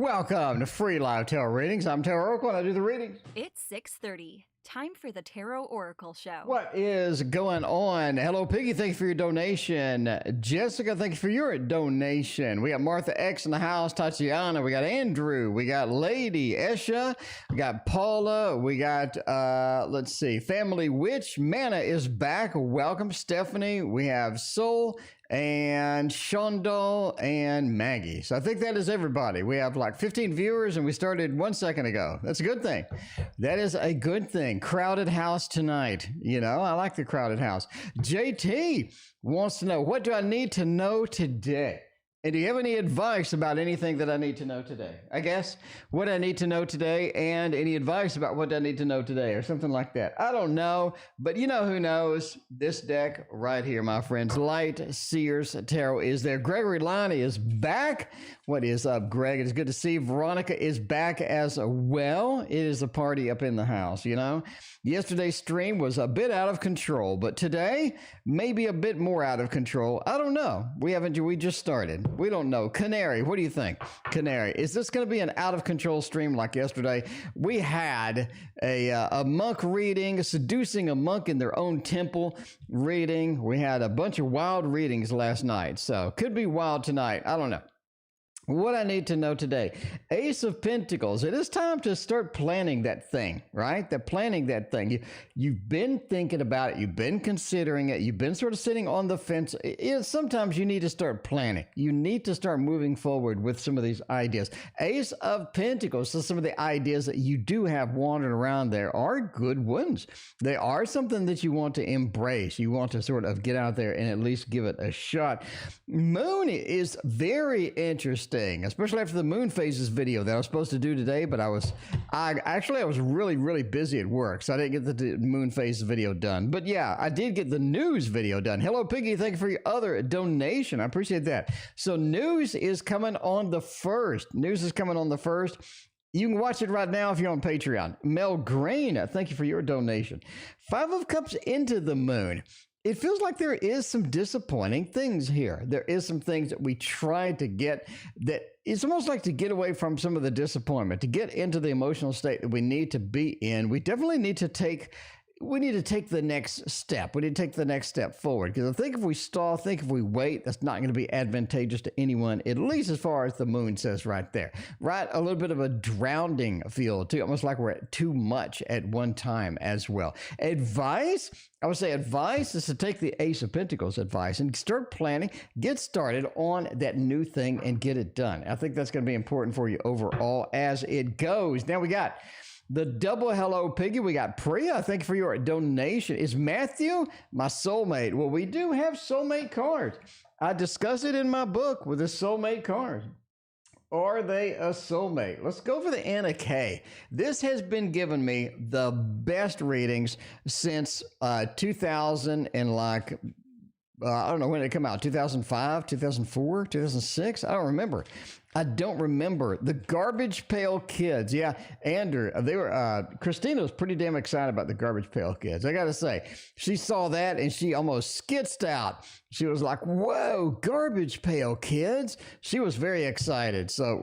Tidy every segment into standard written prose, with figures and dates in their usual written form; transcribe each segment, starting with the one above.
Welcome to Free Live Tarot Readings. I'm Tarot Oracle and I do the readings. It's 6:30. Time for the Tarot Oracle Show. What is going on? Hello, Piggy. Thank you for your donation. Jessica, thank you for your donation. We got Martha X in the house, Tatiana. We got Andrew. We got Lady Esha. We got Paula. We got, let's see, Family Witch. Mana is back. Welcome, Stephanie. We have Soul and Shondal and Maggie. So I think that is everybody. We have like 15 viewers and we started 1 second ago. That's a good thing. That is a good thing. Crowded house tonight. You know, I like the crowded house. JT wants to know, what do I need to know today? And do you have any advice about anything that I need to know today? I guess what I need to know today and any advice about what I need to know today or something like that. I don't know, but you know who knows? This deck right here, my friends. Light Seers Tarot is there. Gregory Lonnie is back. What is up, Greg? It's good to see you. Veronica is back as well. It is a party up in the house, you know? Yesterday's stream was a bit out of control, but today maybe a bit more out of control. I don't know. We just started. We don't know. Canary, what do you think? Canary, is this going to be an out of control stream like yesterday? We had a monk reading, seducing a monk in their own temple reading. We had a bunch of wild readings last night, so could be wild tonight. I don't know. What I need to know today, Ace of Pentacles. It is time to start planning that thing, right? They're planning that thing. You've been thinking about it. You've been considering it. You've been sort of sitting on the fence. Sometimes you need to start planning. You need to start moving forward with some of these ideas. Ace of Pentacles. So some of the ideas that you do have wandering around there are good ones. They are something that you want to embrace. You want to sort of get out there and at least give it a shot. Moon is very interesting. Especially after the moon phases video that I was supposed to do today, but I was really busy at work, so I didn't get the moon phase video done. But yeah, I did get the news video done. Hello, Piggy. Thank you for your other donation. I appreciate that. So news is coming on the 1st. News is coming on the 1st. You can watch it right now if you're on Patreon. Mel Green, thank you for your donation. 5 of Cups into the moon. It feels like there is some disappointing things here. There is some things that we tried to get that it's almost like to get away from some of the disappointment, to get into the emotional state that we need to be in. We definitely need to take the next step. We need to take the next step forward. Because I think if we stall, if we wait, that's not going to be advantageous to anyone, at least as far as the moon says right there. Right? A little bit of a drowning feel too, almost like we're at too much at one time as well. Advice? I would say advice is to take the Ace of Pentacles advice and start planning, get started on that new thing and get it done. I think that's going to be important for you overall as it goes. Now we got the double hello, Piggy. We got Priya. Thank you for your donation. Is Matthew my soulmate? Well, we do have soulmate cards. I discuss it in my book with the soulmate cards. Are they a soulmate? Let's go for the Anna K. This has been giving me the best readings since 2000 and like, I don't know when it came out, 2005, 2004, 2006? I don't remember. The Garbage Pail Kids. Yeah, Andrew, Christina was pretty damn excited about the Garbage Pail Kids. I got to say, she saw that and she almost skitzed out. She was like, whoa, Garbage Pail Kids. She was very excited. So,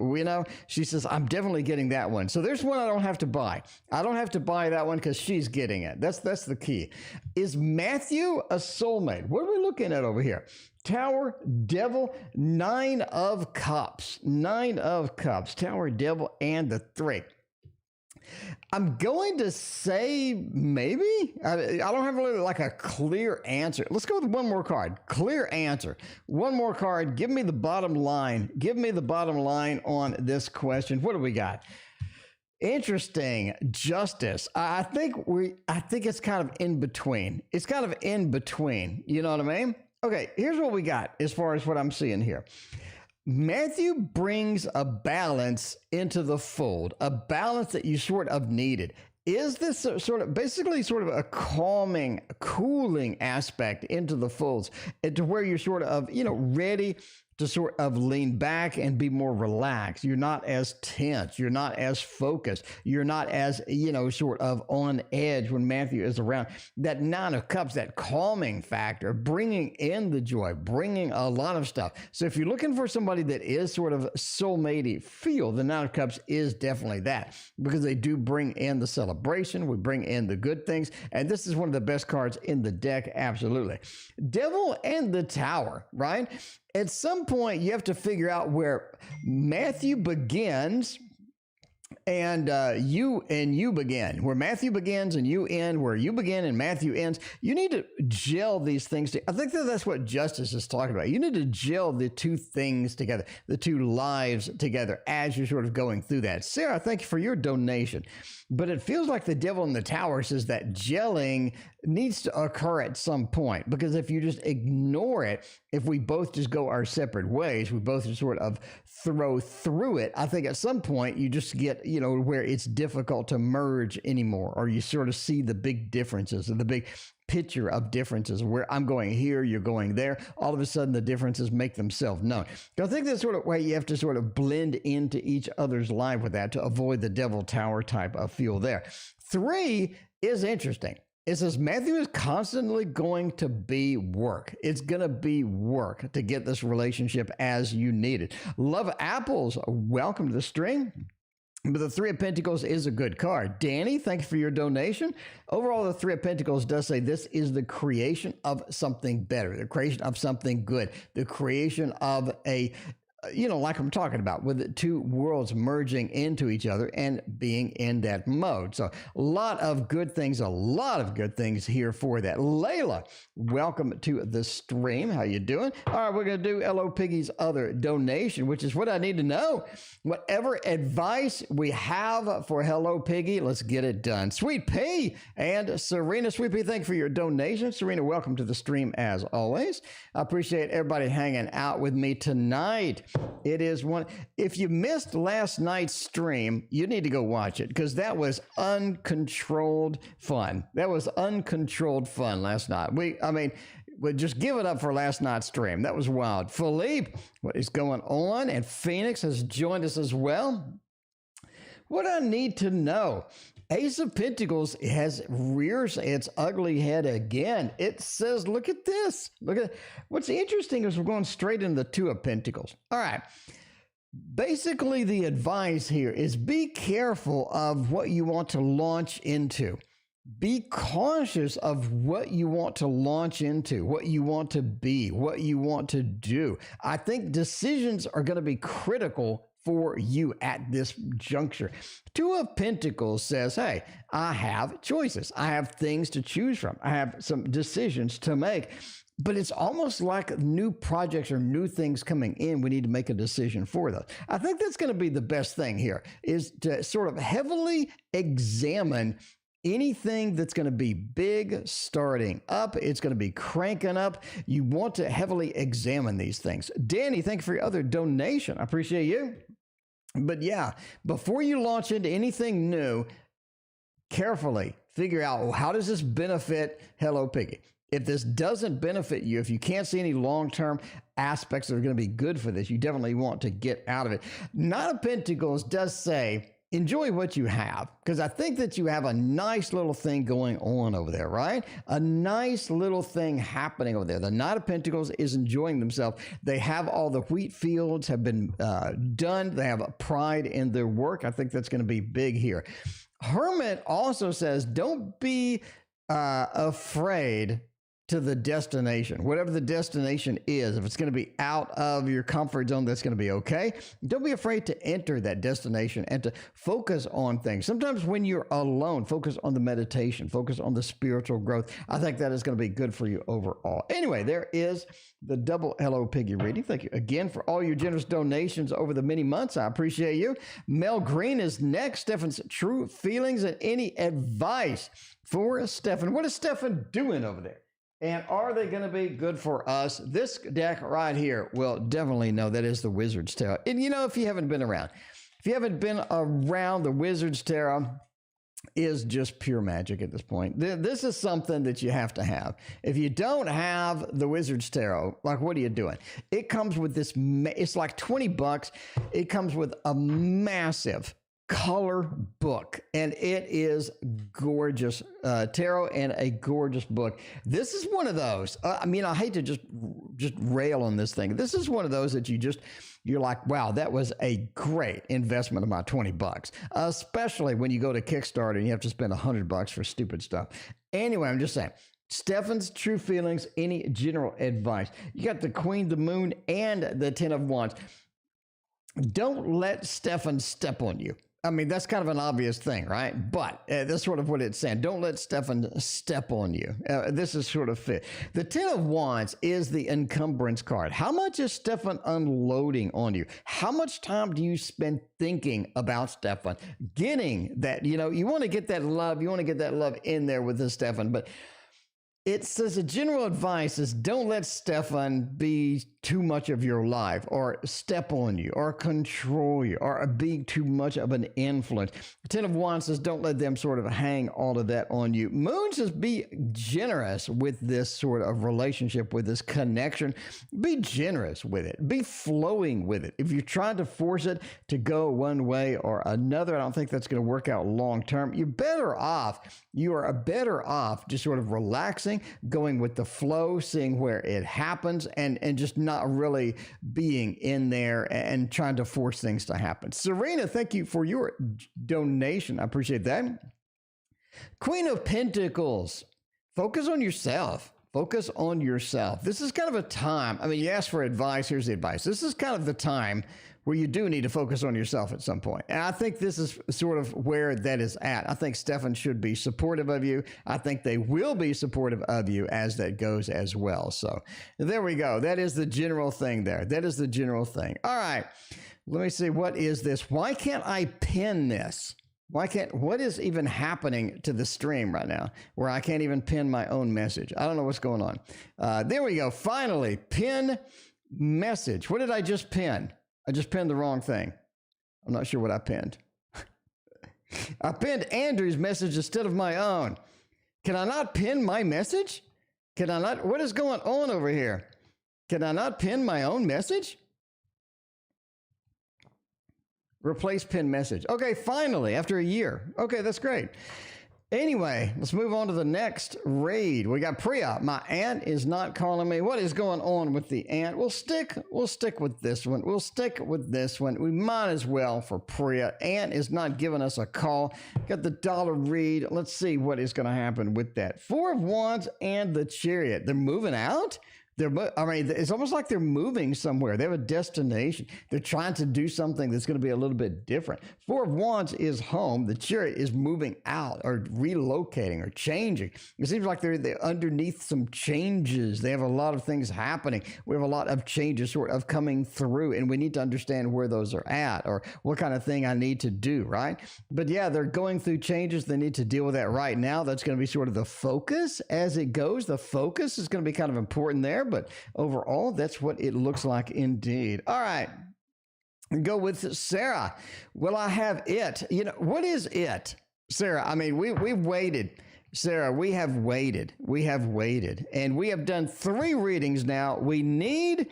she says, I'm definitely getting that one. So there's one I don't have to buy. I don't have to buy that one because she's getting it. That's the key. Is Matthew a soulmate? What are we looking at over here? Tower, Devil, 9 of Cups. 9 of Cups. Tower, Devil, and the 3. I'm going to say maybe. I don't have really like a clear answer. Let's go with one more card. Clear answer. One more card. Give me the bottom line. Give me the bottom line on this question. What do we got? Interesting. Justice. I think it's kind of in between. It's kind of in between. You know what I mean? Okay, here's what we got as far as what I'm seeing here. Matthew brings a balance into the fold, a balance that you sort of needed. Is this sort of a calming, cooling aspect into the folds, to where you're sort of, ready to sort of lean back and be more relaxed. You're not as tense. You're not as focused. You're not as, sort of on edge when Matthew is around. That Nine of Cups, that calming factor, bringing in the joy, bringing a lot of stuff. So if you're looking for somebody that is sort of soulmate-y feel, the Nine of Cups is definitely that, because they do bring in the celebration. We bring in the good things. And this is one of the best cards in the deck. Absolutely. Devil and the Tower, right? At some point, you have to figure out where Matthew begins and you begin. Where Matthew begins and you end, where you begin and Matthew ends. You need to gel these things. I think that's what Justice is talking about. You need to gel the two things together, the two lives together as you're sort of going through that. Sarah, thank you for your donation. But it feels like the Devil in the Tower says that gelling needs to occur at some point, because if you just ignore it, if we both just go our separate ways, we both just sort of throw through it, I think at some point you just get, where it's difficult to merge anymore, or you sort of see the big differences and the big picture of differences where I'm going here, you're going there. All of a sudden the differences make themselves known. I think that's sort of why you have to sort of blend into each other's life with that to avoid the Devil Tower type of feel there. 3 is interesting. It says Matthew is constantly going to be work. It's going to be work to get this relationship as you need it. Love Apples, welcome to the stream. But the Three of Pentacles is a good card. Danny, thank you for your donation. Overall, the Three of Pentacles does say this is the creation of something better, the creation of something good, the creation of a, like I'm talking about, with the two worlds merging into each other and being in that mode. So a lot of good things here for that. Layla, welcome to the stream. How you doing? All right, we're going to do Hello Piggy's other donation, which is what I need to know. Whatever advice we have for Hello Piggy, let's get it done. Sweet P and Serena. Sweet P, thank you for your donation. Serena, welcome to the stream as always. I appreciate everybody hanging out with me tonight. It is one. If you missed last night's stream, you need to go watch it, because that was uncontrolled fun. That was uncontrolled fun last night. We just give it up for last night's stream. That was wild. Philippe, what is going on? And Phoenix has joined us as well. What I need to know. Ace of Pentacles rears its ugly head again. It says, look at this. Look at what's interesting is we're going straight into the Two of Pentacles. All right. Basically, the advice here is be careful of what you want to launch into. Be cautious of what you want to launch into, what you want to be, what you want to do. I think decisions are going to be critical for you at this juncture. Two of Pentacles says, hey, I have choices. I have things to choose from. I have some decisions to make. But it's almost like new projects or new things coming in. We need to make a decision for those. I think that's going to be the best thing here, is to sort of heavily examine anything that's going to be big starting up. It's going to be cranking up. You want to heavily examine these things. Danny, thank you for your other donation. I appreciate you. But yeah, before you launch into anything new, carefully figure out, well, how does this benefit Hello Piggy? If this doesn't benefit you, if you can't see any long-term aspects that are going to be good for this, you definitely want to get out of it. Nine of Pentacles does say, enjoy what you have, because I think that you have a nice little thing going on over there, right? A nice little thing happening over there. The Knight of Pentacles is enjoying themselves. They have all the wheat fields have been done. They have a pride in their work. I think that's going to be big here. Hermit also says, don't be afraid to the destination, whatever the destination is. If it's going to be out of your comfort zone, that's going to be okay. Don't be afraid to enter that destination and to focus on things. Sometimes when you're alone, focus on the meditation, focus on the spiritual growth. I think that is going to be good for you overall. Anyway, there is the double Hello Piggy reading. Thank you again for all your generous donations over the many months. I appreciate you. Mel Green is next. Stefan's true feelings and any advice for Stefan. What is Stefan doing over there? And are they going to be good for us? This deck right here will definitely know that is the Wizard's Tarot. And if you haven't been around, if you haven't been around the Wizard's Tarot, is just pure magic at this point. This is something that you have to have. If you don't have the Wizard's Tarot, like, what are you doing? It comes with this, it's like $20. It comes with a massive color book, and it is gorgeous tarot and a gorgeous book. This is one of those, I mean, I hate to just rail on this thing. This is one of those that you're like, wow, that was a great investment of my $20, especially when you go to Kickstarter and you have to spend $100 for stupid stuff. Anyway, I'm just saying, Stefan's true feelings, any general advice. You got the Queen, the Moon, and the Ten of Wands. Don't let Stefan step on you. I mean, that's kind of an obvious thing, right? But that's sort of what it's saying. Don't let Stefan step on you. This is sort of fit. The Ten of Wands is the encumbrance card. How much is Stefan unloading on you? How much time do you spend thinking about Stefan? Getting that, you want to get that love. You want to get that love in there with this Stefan. But it says a general advice is don't let Stefan be too much of your life or step on you or control you or be too much of an influence. The Ten of Wands says don't let them sort of hang all of that on you. Moon says be generous with this sort of relationship, with this connection. Be generous with it. Be flowing with it. If you're trying to force it to go one way or another, I don't think that's going to work out long term. You are better off just sort of relaxing, going with the flow, seeing where it happens, and just not really being in there and trying to force things to happen. Serena, thank you for your donation. I appreciate that. Queen of Pentacles, focus on yourself. Focus on yourself. This is kind of a time, I mean, you asked for advice, here's the advice. This is kind of the time where you do need to focus on yourself at some point. And I think this is sort of where that is at. I think Stefan should be supportive of you. I think they will be supportive of you as that goes as well. So there we go. That is the general thing there. That is the general thing. All right. Let me see. What is this? Why can't I pin this? What is even happening to the stream right now where I can't even pin my own message? I don't know what's going on. There we go. Finally, pin message. What did I just pin? I just pinned the wrong thing. I'm not sure what I pinned. I pinned Andrew's message instead of my own. Can I not pin my message? Can I not? What is going on over here? Can I not pin my own message? Replace pin message. Okay, finally, after a year. Okay, that's great. Anyway, let's move on to the next raid. We got Priya. My aunt is not calling me. What is going on with the aunt? We'll stick with this one. We'll stick with this one. We might as well for Priya. Aunt is not giving us a call. Got the dollar read. Let's see what is going to happen with that. Four of Wands and the Chariot. They're moving out? It's almost like they're moving somewhere. They have a destination. They're trying to do something that's going to be a little bit different. Four of Wands is home. The Chariot is moving out or relocating or changing. It seems like they're underneath some changes. They have a lot of things happening. We have a lot of changes sort of coming through, and we need to understand where those are at or what kind of thing I need to do, right? But yeah, they're going through changes. They need to deal with that right now. That's going to be sort of the focus as it goes. The focus is going to be kind of important there. But overall, that's what it looks like indeed. All right. Go with Sarah. Will I have it? What is it, Sarah? I mean, we've waited. Sarah, we have waited. And we have done 3 readings now. We need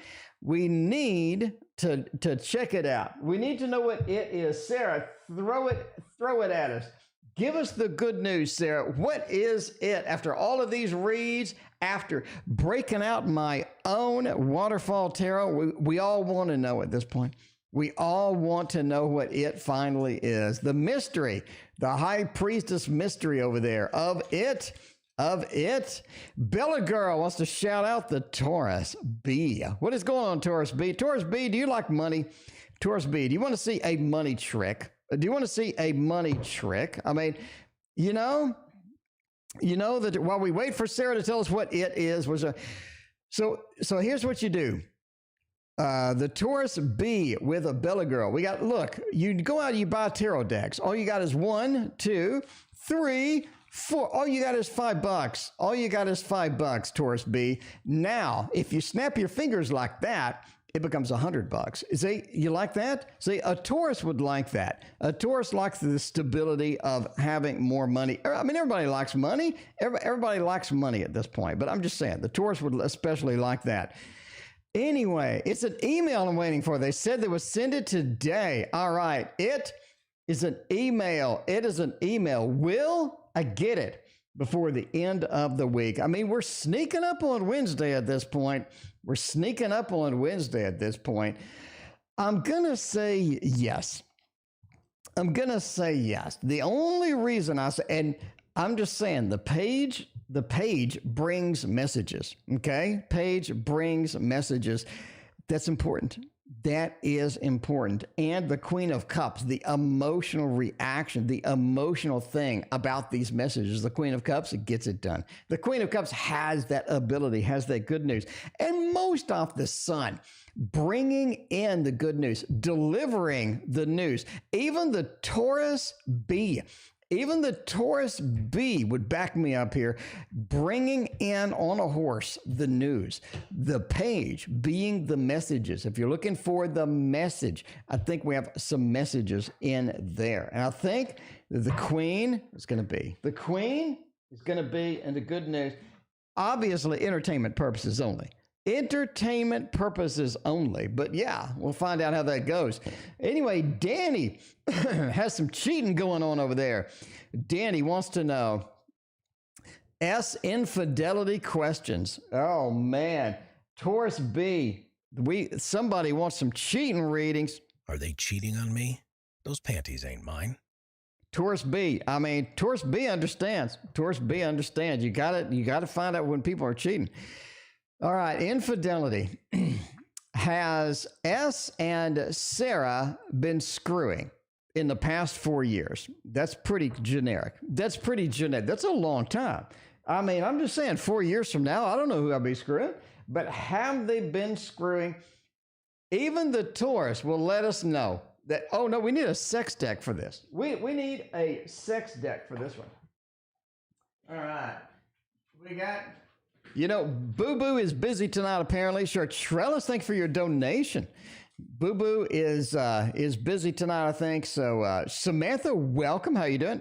to check it out. We need to know what it is. Sarah, throw it at us. Give us the good news, Sarah. What is it? After all of these reads, after breaking out my own waterfall tarot, we all want to know at this point. We all want to know what it finally is. The mystery, the high priestess mystery over there of it. Bella Girl wants to shout out the Taurus B. What is going on, Taurus B? Taurus B, do you like money? Taurus B, do you want to see a money trick? Do you want to see a money trick? I mean, you know that while we wait for Sarah to tell us what it is, so here's what you do. The Taurus B with a Bella Girl. You go out and you buy tarot decks. All you got is 1, 2, 3, 4. All you got is $5. Taurus B. Now, if you snap your fingers like that, it becomes $100. See, you like that? See, a Taurus would like that. A Taurus likes the stability of having more money. I mean, everybody likes money. Everybody likes money at this point, but I'm just saying the Taurus would especially like that. Anyway, it's an email I'm waiting for. They said they would send it today. All right, it is an email. It is an email. Will I get it before the end of the week? I mean, we're sneaking up on Wednesday at this point. We're sneaking up on Wednesday at this point. I'm going to say yes. I'm going to say yes. The only reason I say, and I'm just saying the page brings messages, okay? Page brings messages. That's important. That is important. And the Queen of Cups, the emotional reaction, the emotional thing about these messages, the Queen of Cups, it gets it done. The Queen of Cups has that ability, has that good news. And most off the Sun, bringing in the good news, delivering the news. Even the Taurus B would back me up here, bringing in on a horse the news, the page being the messages. If you're looking for the message, I think we have some messages in there. And I think the Queen is going to be in the good news, obviously entertainment purposes only. Entertainment purposes only. But yeah, we'll find out how that goes. Anyway, Danny has some cheating going on over there. Danny wants to know infidelity questions. Oh man, Taurus B, somebody wants some cheating readings. Are they cheating on me? Those panties ain't mine. Taurus B, Taurus B understands. Taurus B understands. You got to find out when people are cheating. All right, infidelity. Has S and Sarah been screwing in the past 4 years? That's pretty generic. That's a long time. I mean, I'm just saying 4 years from now, I don't know who I'll be screwing, but have they been screwing? Even the Taurus will let us know that, oh no, we need a sex deck for this. We need a sex deck for this one. All right, we got... Boo Boo is busy tonight, apparently. Sure, Trellis, thanks for your donation. Boo Boo is busy tonight, I think. So, Samantha, welcome. How you doing?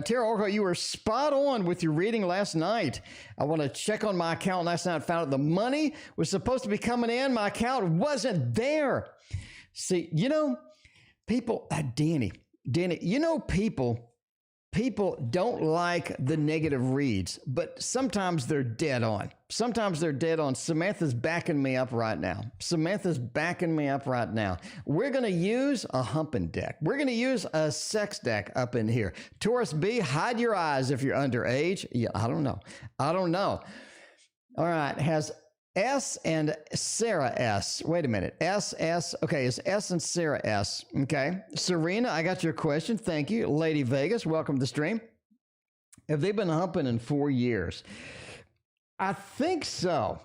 Tara Oracle, you were spot on with your reading last night. I want to check on my account last night. Found out the money was supposed to be coming in. My account wasn't there. See, people, Danny, people don't like the negative reads, but sometimes they're dead on. Samantha's backing me up right now. We're going to use a humping deck. We're going to use a sex deck up in here. Taurus B, hide your eyes if you're underage. Yeah, I don't know. All right. Has S and Sarah S. Wait a minute. S. Okay, it's S and Sarah S. Okay. Serena, I got your question. Thank you. Lady Vegas, welcome to the stream. Have they been humping in 4 years? I think so.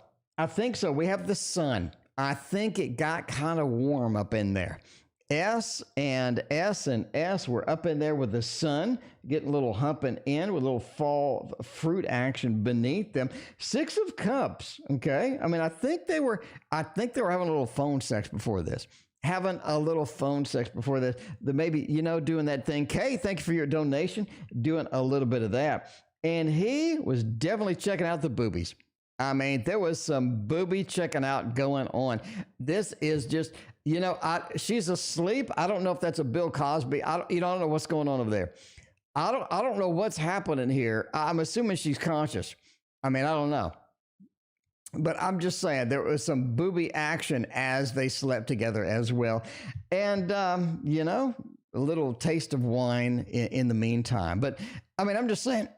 We have the sun. I think it got kind of warm up in there. S and S were up in there with the sun, getting a little humping in with a little fall fruit action beneath them. 6 of Cups, okay? I mean, I think they were having a little phone sex before this. The maybe, doing that thing. Kay, thank you for your donation. Doing a little bit of that. And he was definitely checking out the boobies. I mean, there was some booby checking out going on. This is just, she's asleep. I don't know if that's a Bill Cosby. I don't know what's going on over there. I don't know what's happening here. I'm assuming she's conscious. I mean, I don't know. But I'm just saying there was some booby action as they slept together as well. And, a little taste of wine in the meantime. But, I mean, I'm just saying...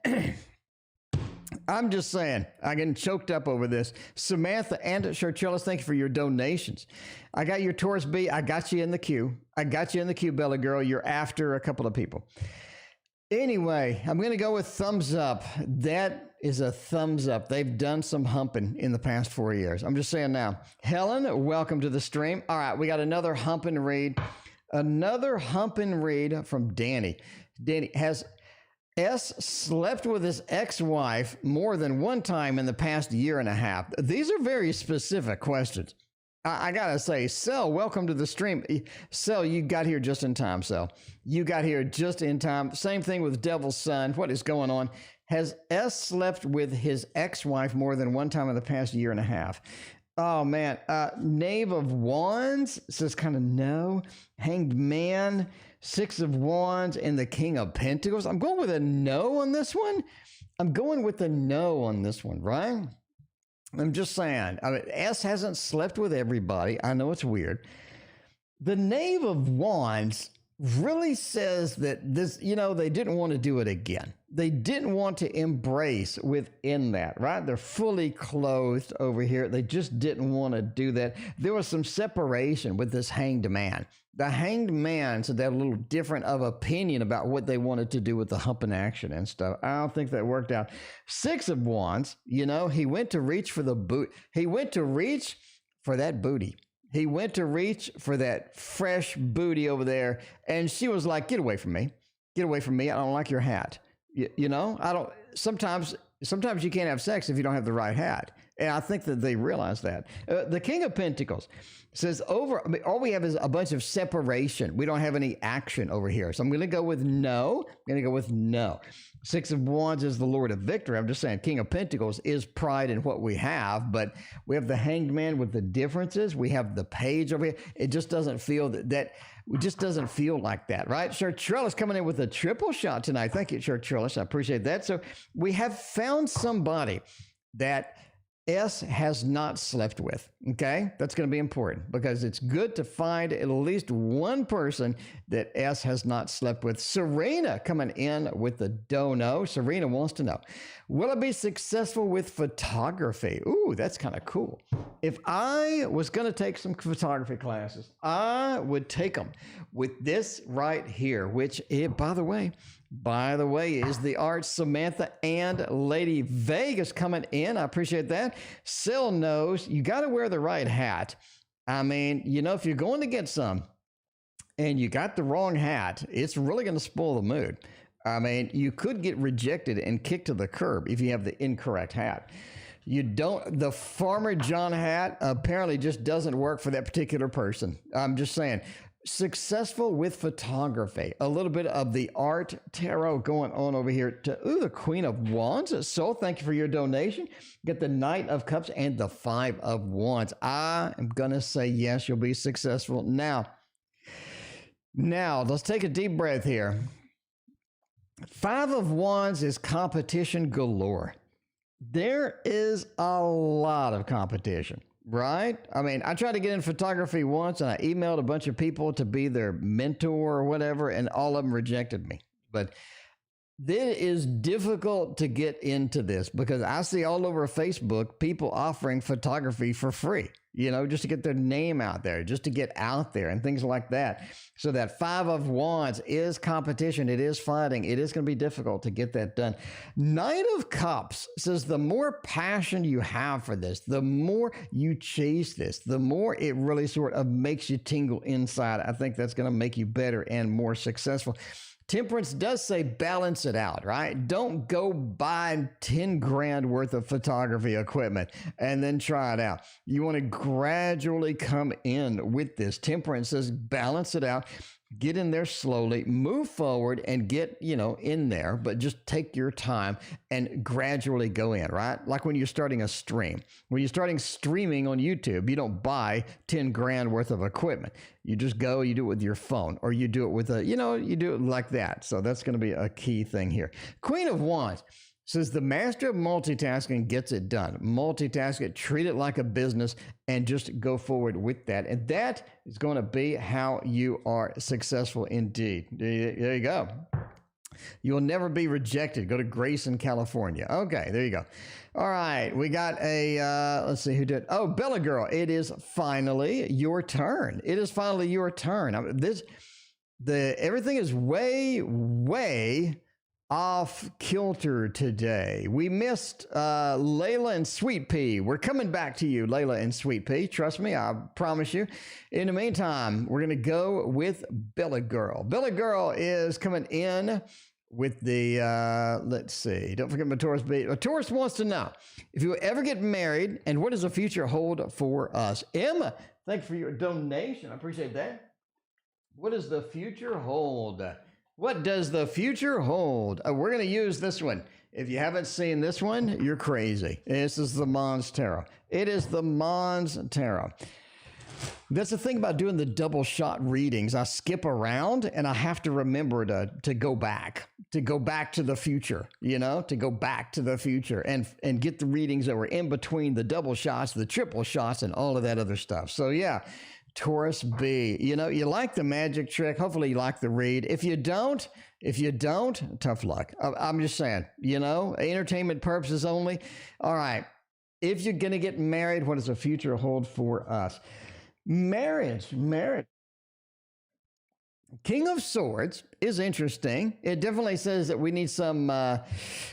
I'm getting choked up over this. Samantha and Charchellis, thank you for your donations. I got your Taurus B. I got you in the queue. Bella Girl. You're after a couple of people. Anyway, I'm going to go with thumbs up. That is a thumbs up. They've done some humping in the past 4 years. I'm just saying now. Helen, welcome to the stream. All right, we got another humping read. From Danny. Danny, has S slept with his ex-wife more than one time in the past year and a half? These are very specific questions. I gotta say, Sel, welcome to the stream. Sel, you got here just in time, Sel. You got here just in time. Same thing with Devil's Son. What is going on? Has S slept with his ex-wife more than one time in the past year and a half? Oh, man. Knave of Wands says kind of no. Hanged Man, Six of Wands, and the King of Pentacles. I'm going with a no on this one. I'm going with a no on this one, right? I'm just saying. I mean, S hasn't slept with everybody. I know it's weird. The Knave of Wands really says that this, they didn't want to do it again. They didn't want to embrace within that, right? They're fully clothed over here. They just didn't want to do that. There was some separation with this Hanged Man. The Hanged Man said they had a little different of opinion about what they wanted to do with the humping action and stuff. I don't think that worked out. Six of Wands, he went to reach for the boot. He went to reach for that booty. He went to reach for that fresh booty over there. And she was like, get away from me. Get away from me. I don't like your hat. I don't, sometimes you can't have sex if you don't have the right hat. And I think that they realize that. The King of Pentacles says all we have is a bunch of separation. We don't have any action over here. So I'm going to go with no. I'm going to go with no. Six of Wands is the Lord of Victory. I'm just saying King of Pentacles is pride in what we have, but we have the Hanged Man with the differences. We have the Page over here. It just doesn't feel that it just doesn't feel like that, right? Shertrillis coming in with a triple shot tonight. Thank you, Shertrillis. I appreciate that. So we have found somebody that S has not slept with, okay? That's going to be important because it's good to find at least one person that S has not slept with. Serena coming in with the dono. Serena wants to know, will I be successful with photography? Ooh, that's kind of cool. If I was going to take some photography classes, I would take them with this right here, which, by the way, is the art. Samantha and Lady Vegas coming in. I appreciate that. Sil knows you got to wear the right hat. I mean, if you're going to get some and you got the wrong hat, it's really going to spoil the mood. I mean, you could get rejected and kicked to the curb if you have the incorrect hat. The Farmer John hat apparently just doesn't work for that particular person. I'm just saying. Successful with photography. A little bit of the art tarot going on over here. The Queen of Wands. So thank you for your donation. Get the Knight of Cups and the Five of Wands. I am going to say yes, you'll be successful. Now, let's take a deep breath here. Five of Wands is competition galore. There is a lot of competition. Right? I mean, I tried to get in photography once and I emailed a bunch of people to be their mentor or whatever, and all of them rejected me. But it is difficult to get into this because I see all over Facebook people offering photography for free, just to get their name out there, just to get out there and things like that. So that Five of Wands is competition. It is fighting. It is going to be difficult to get that done. Knight of Cups says the more passion you have for this, the more you chase this, the more it really sort of makes you tingle inside. I think that's going to make you better and more successful. Temperance does say balance it out, right? Don't go buy 10 grand worth of photography equipment and then try it out. You want to gradually come in with this. Temperance says balance it out. Get in there slowly, move forward and get, in there, but just take your time and gradually go in, right? Like when you're starting a stream. When you're starting streaming on YouTube, you don't buy 10 grand worth of equipment. You just go, you do it with your phone, or you do it with you do it like that. So that's going to be a key thing here. Queen of Wands says the master of multitasking gets it done. Multitask it, treat it like a business, and just go forward with that. And that is going to be how you are successful indeed. There you go. You'll never be rejected. Go to Grayson, California. Okay, there you go. All right, we got a, let's see who did. Oh, Bella Girl, it is finally your turn. It is finally your turn. Everything is way off kilter today. We missed Layla and Sweet Pea. We're coming back to you, Layla and Sweet Pea. Trust me, I promise you. In the meantime, we're going to go with Bella Girl. Bella Girl is coming in with the, let's see, don't forget my Taurus beat. A Taurus wants to know if you will ever get married and what does the future hold for us. M, thank you for your donation. I appreciate that. What does the future hold? What does the future hold? We're going to use this one. If you haven't seen this one, you're crazy. This is the Mons Tarot. It is the Mons Tarot. That's the thing about doing the double shot readings. I skip around and I have to remember to go back to the future, you know, to go back to the future and get the readings that were in between the double shots, the triple shots, and all of that other stuff. So yeah, Taurus B, you know, you like the magic trick. Hopefully you like the read. If you don't, tough luck. I'm just saying, you know, entertainment purposes only. All right. If you're going to get married, what does the future hold for us? Marriage. King of Swords is interesting. It definitely says that we need some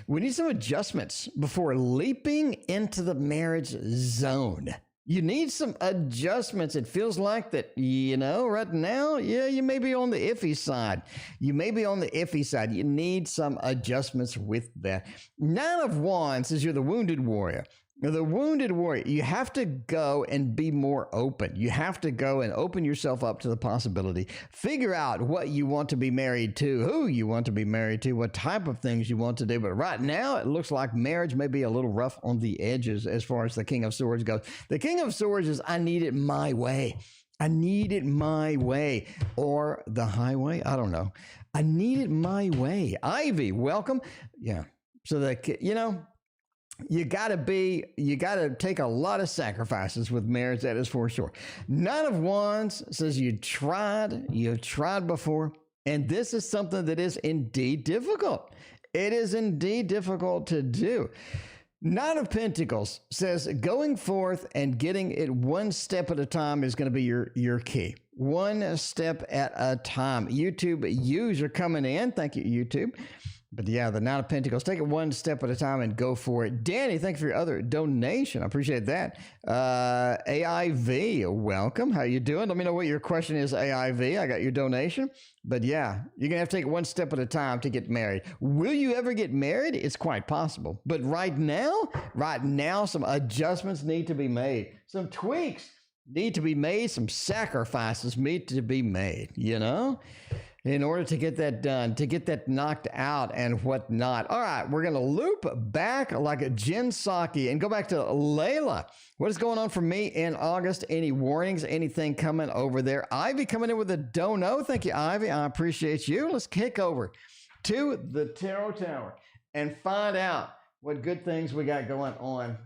adjustments before leaping into the marriage zone. You need some adjustments. It feels like that, you know, right now, yeah, you may be on the iffy side. You need some adjustments with that. Nine of Wands says you're the wounded warrior. Now, the wounded warrior, you have to go and be more open. You have to go and open yourself up to the possibility. Figure out what you want to be married to, who you want to be married to, what type of things you want to do. But right now, it looks like marriage may be a little rough on the edges as far as the King of Swords goes. The King of Swords is, I need it my way. I need it my way. Or the highway. I don't know. I need it my way. Ivy, welcome. Yeah. So that, you know, you got to take a lot of sacrifices with marriage, that is for sure. Nine of Wands says you've tried before, and this is something that is indeed difficult. It is indeed difficult to do. Nine of Pentacles says going forth and getting it one step at a time is going to be your key. One step at a time. YouTube user coming in. Thank you, YouTube. But yeah, the Nine of Pentacles, take it one step at a time and go for it. Danny, thank you for your other donation. I appreciate that. AIV, welcome. How you doing? Let me know what your question is, AIV. I got your donation. But yeah, you're going to have to take it one step at a time to get married. Will you ever get married? It's quite possible. But right now, some adjustments need to be made. Some tweaks need to be made. Some sacrifices need to be made, you know? In order to get that done, to get that knocked out and whatnot. All right, we're going to loop back like a Jen Psaki and go back to Layla. What is going on for me in August? Any warnings, anything coming over there? Ivy coming in with a dono. Thank you, Ivy. I appreciate you. Let's kick over to the Tarot Tower and find out what good things we got going on.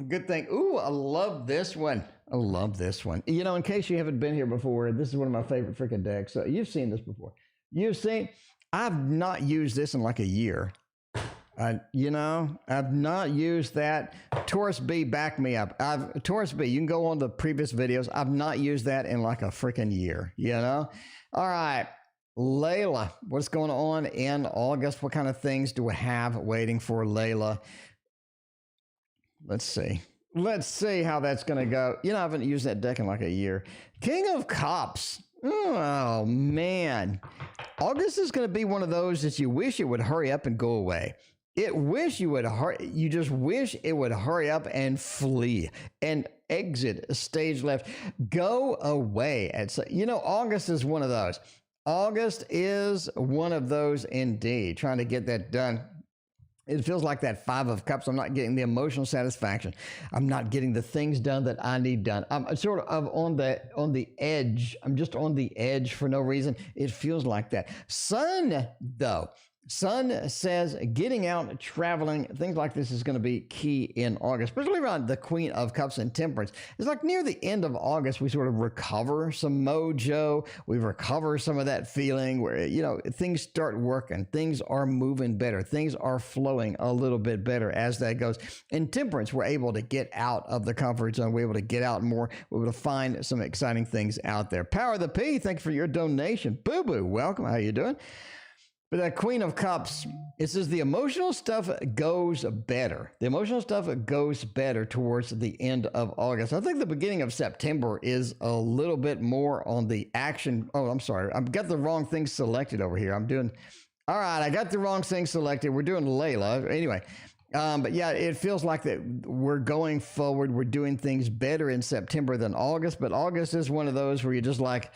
Good thing. Ooh, I love this one. I love this one. You know, in case you haven't been here before, this is one of my favorite freaking decks. So you've seen this before. I've not used this in like a year. You know, I've not used that. Taurus B, back me up. Taurus B, you can go on the previous videos. I've not used that in like a freaking year, you know? All right. Layla, what's going on in August? What kind of things do we have waiting for Layla? Let's see how that's going to go. You know, I haven't used that deck in like a year. King of Cups. Oh, man. August is going to be one of those that you wish it would hurry up and go away. You just wish it would hurry up and flee and exit stage left. Go away. You know, August is one of those. August is one of those indeed. Trying to get that done. It feels like that Five of Cups. I'm not getting the emotional satisfaction. I'm not getting the things done that I need done. I'm sort of on the edge. I'm just on the edge for no reason. It feels like that. Sun, though. Sun says getting out, traveling, things like this is going to be key in August, especially around the Queen of Cups and Temperance. It's like near the end of August, we sort of recover some mojo. We recover some of that feeling where, you know, things start working. Things are moving better. Things are flowing a little bit better as that goes. In Temperance, we're able to get out of the comfort zone. We're able to get out more. We're able to find some exciting things out there. Power of the P, thank you for your donation. Boo Boo, welcome. How you doing? But that Queen of Cups, it says the emotional stuff goes better. The emotional stuff goes better towards the end of August. I think the beginning of September is a little bit more on the action. Oh, I'm sorry. I've got the wrong thing selected over here. All right, I got the wrong thing selected. We're doing Layla. Anyway, But yeah, it feels like that we're going forward. We're doing things better in September than August. But August is one of those where you're just like,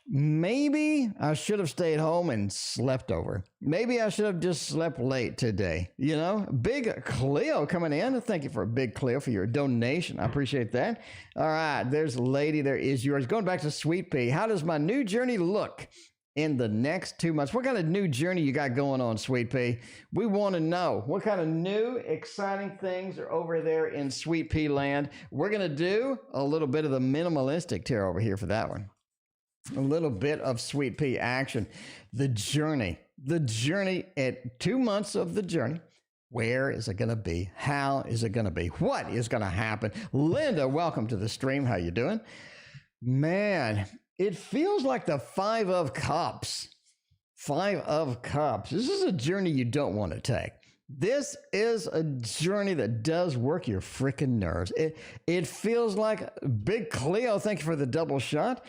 maybe I should have stayed home and slept over. Maybe I should have just slept late today. You know, Big Cleo coming in. Thank you for Big Cleo for your donation. I appreciate that. All right, there's Lady. There is yours. Going back to Sweet Pea. How does my new journey look in the next 2 months? What kind of new journey you got going on, Sweet Pea? We want to know what kind of new, exciting things are over there in Sweet Pea land. We're going to do a little bit of the minimalistic tarot over here for that one. A little bit of Sweet Pea action. The journey at 2 months of the journey. Where is it going to be? How is it going to be? What is going to happen? Linda, welcome to the stream. How you doing? Man, it feels like the Five of Cups. Five of Cups. This is a journey you don't want to take. This is a journey that does work your freaking nerves. It feels like Big Cleo. Thank you for the double shot.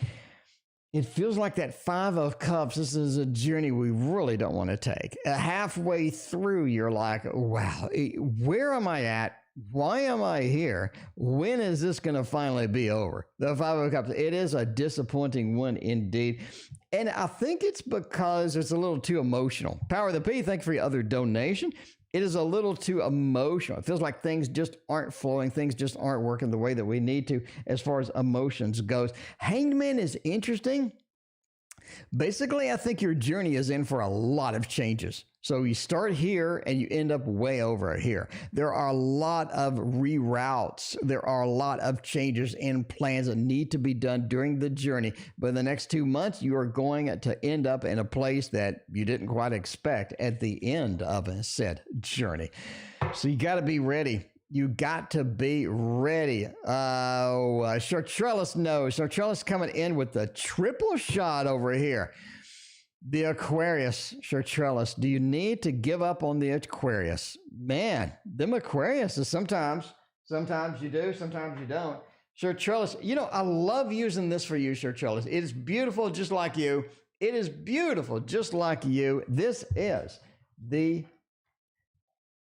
It feels like that Five of Cups. This is a journey we really don't want to take. Halfway through, you're like, wow, where am I at? Why am I here? When is this going to finally be over? The Five of Cups, it is a disappointing one indeed. And I think it's because it's a little too emotional. Power of the P, thank you for your other donation. It is a little too emotional. It feels like things just aren't flowing. Things just aren't working the way that we need to as far as emotions goes. Hanged Man is interesting. Basically, I think your journey is in for a lot of changes. So you start here and you end up way over here. There are a lot of reroutes. There are a lot of changes in plans that need to be done during the journey. But in the next 2 months, you are going to end up in a place that you didn't quite expect at the end of said journey. So you got to be ready. You got to be ready. Chartrellis knows. Chartrellis coming in with the triple shot over here. The Aquarius, Chartrellis. Do you need to give up on the Aquarius? Man, them Aquarius is sometimes you do, sometimes you don't. Chartrellis, you know, I love using this for you, Chartrellis. It is beautiful just like you. It is beautiful just like you. This is the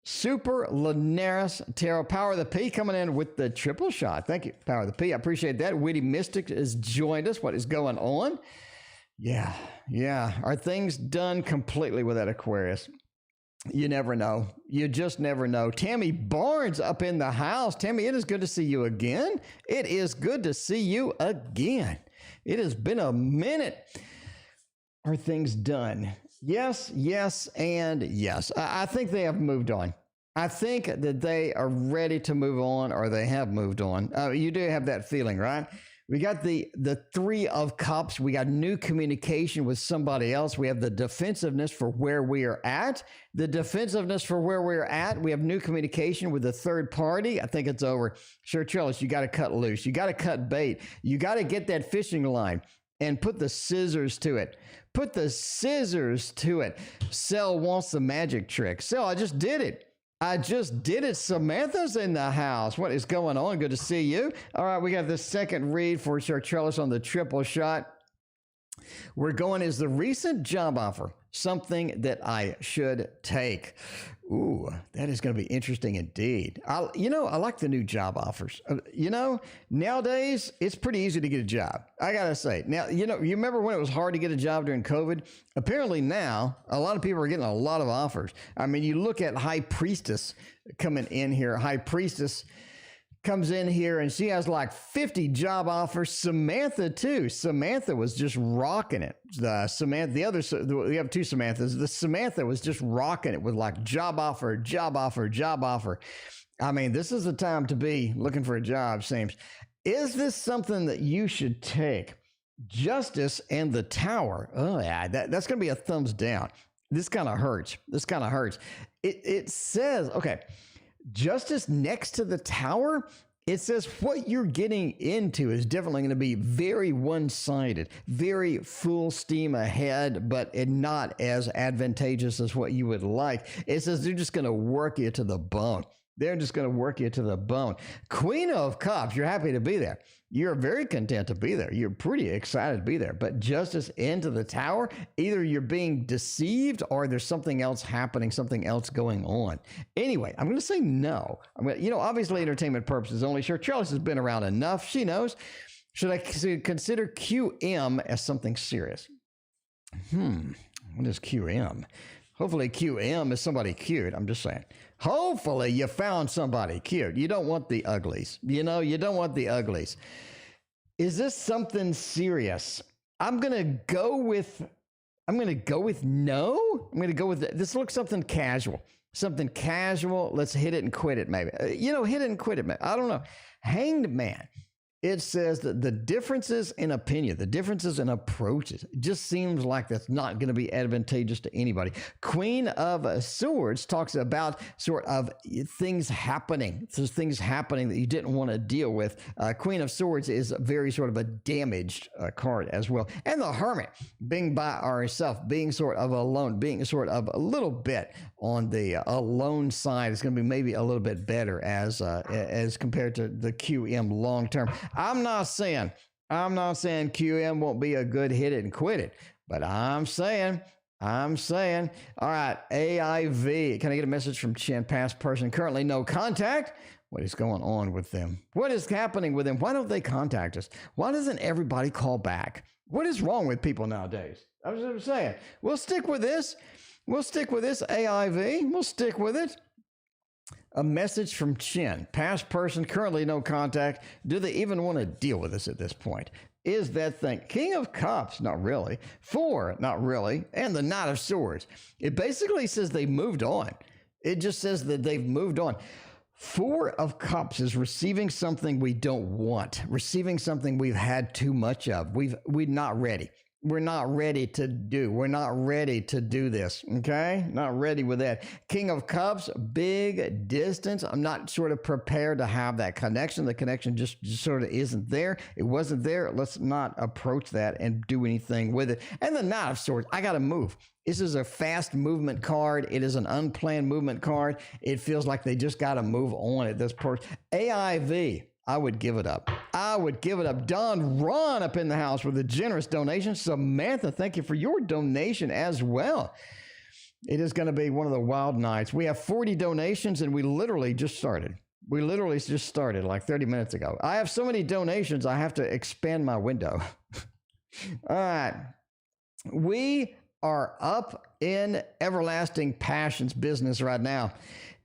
Super Linares Tarot. Power of the P coming in with the triple shot. Thank you, Power of the P. I appreciate that. Witty Mystic has joined us. What is going on? Yeah. Are things done completely with that Aquarius? You never know. You just never know. Tammy Barnes up in the house. Tammy, it is good to see you again. It is good to see you again. It has been a minute. Are things done? Yes, and yes. I think they have moved on. I think that they are ready to move on, or they have moved on. You do have that feeling, right? We got the Three of Cups. We got new communication with somebody else. We have the defensiveness for where we are at. The defensiveness for where we're at. We have new communication with the third party. I think it's over. Chartrellis, you got to cut loose. You got to cut bait. You got to get that fishing line and put the scissors to it. Put the scissors to it. Sel wants the magic trick. Sel, I just did it. Samantha's in the house. What is going on? Good to see you. All right, we got the second read for Chartrellis on the triple shot. We're going, is the recent job offer something that I should take? Ooh, that is going to be interesting indeed. I like the new job offers. Nowadays, it's pretty easy to get a job. I got to say. Now, you remember when it was hard to get a job during COVID? Apparently now, a lot of people are getting a lot of offers. I mean, you look at High Priestess coming in here. High Priestess comes in here and she has like 50 job offers. Samantha too. Samantha was just rocking it. We have two Samanthas. The Samantha was just rocking it with like job offer. I mean, this is the time to be looking for a job, seems. Is this something that you should take? Justice and the Tower. Oh yeah, that's going to be a thumbs down. This kind of hurts. It says, okay, Justice next to the Tower, it says what you're getting into is definitely going to be very one-sided, very full steam ahead, but not as advantageous as what you would like. It says they're just going to work you to the bone. They're just going to work you to the bone. Queen of Cups, you're happy to be there. You're very content to be there. You're pretty excited to be there. But Justice into the Tower, either you're being deceived or there's something else happening, something else going on. Anyway, I'm going to say no. Obviously entertainment purposes only. Sure, Charles has been around enough. She knows. Should I consider QM as something serious? What is QM? Hopefully QM is somebody cute. I'm just saying. Hopefully you found somebody cute. You don't want the uglies. You don't want the uglies. Is this something serious? I'm going to go with no. I'm going to go with this. Looks something casual. Something casual. Let's hit it and quit it maybe. Hit it and quit it maybe. I don't know. Hanged Man. It says that the differences in opinion, the differences in approaches, just seems like that's not going to be advantageous to anybody. Queen of Swords talks about sort of things happening. There's things happening that you didn't want to deal with. Queen of Swords is very sort of a damaged card as well. And the Hermit, being by ourselves, being sort of alone, being sort of a little bit on the alone side is going to be maybe a little bit better as compared to the QM long term. I'm not saying QM won't be a good hit it and quit it, but I'm saying, all right, AIV. Can I get a message from Chen, past person, currently no contact? What is going on with them? What is happening with them? Why don't they contact us? Why doesn't everybody call back? What is wrong with people nowadays? I was just saying, we'll stick with this. AIV. We'll stick with it. A message from Chen, past person, currently no contact. Do they even want to deal with us at this point? Is that thing? King of Cups, not really. 4, not really. And the Knight of Swords. It basically says they moved on. It just says that they've moved on. 4 of Cups is receiving something we don't want, receiving something we've had too much of. We're not ready. We're not ready to do. We're not ready to do this, okay? Not ready with that. King of Cups, big distance. I'm not sort of prepared to have that connection. The connection just sort of isn't there. It wasn't there. Let's not approach that and do anything with it. And the Knight of Swords, I got to move. This is a fast movement card. It is an unplanned movement card. It feels like they just got to move on at this point. AIV. I would give it up. Don Ron up in the house with a generous donation. Samantha, thank you for your donation as well. It is going to be one of the wild nights. We have 40 donations and we literally just started. Like 30 minutes ago. I have so many donations, I have to expand my window. All right. We are up in Everlasting Passions business right now.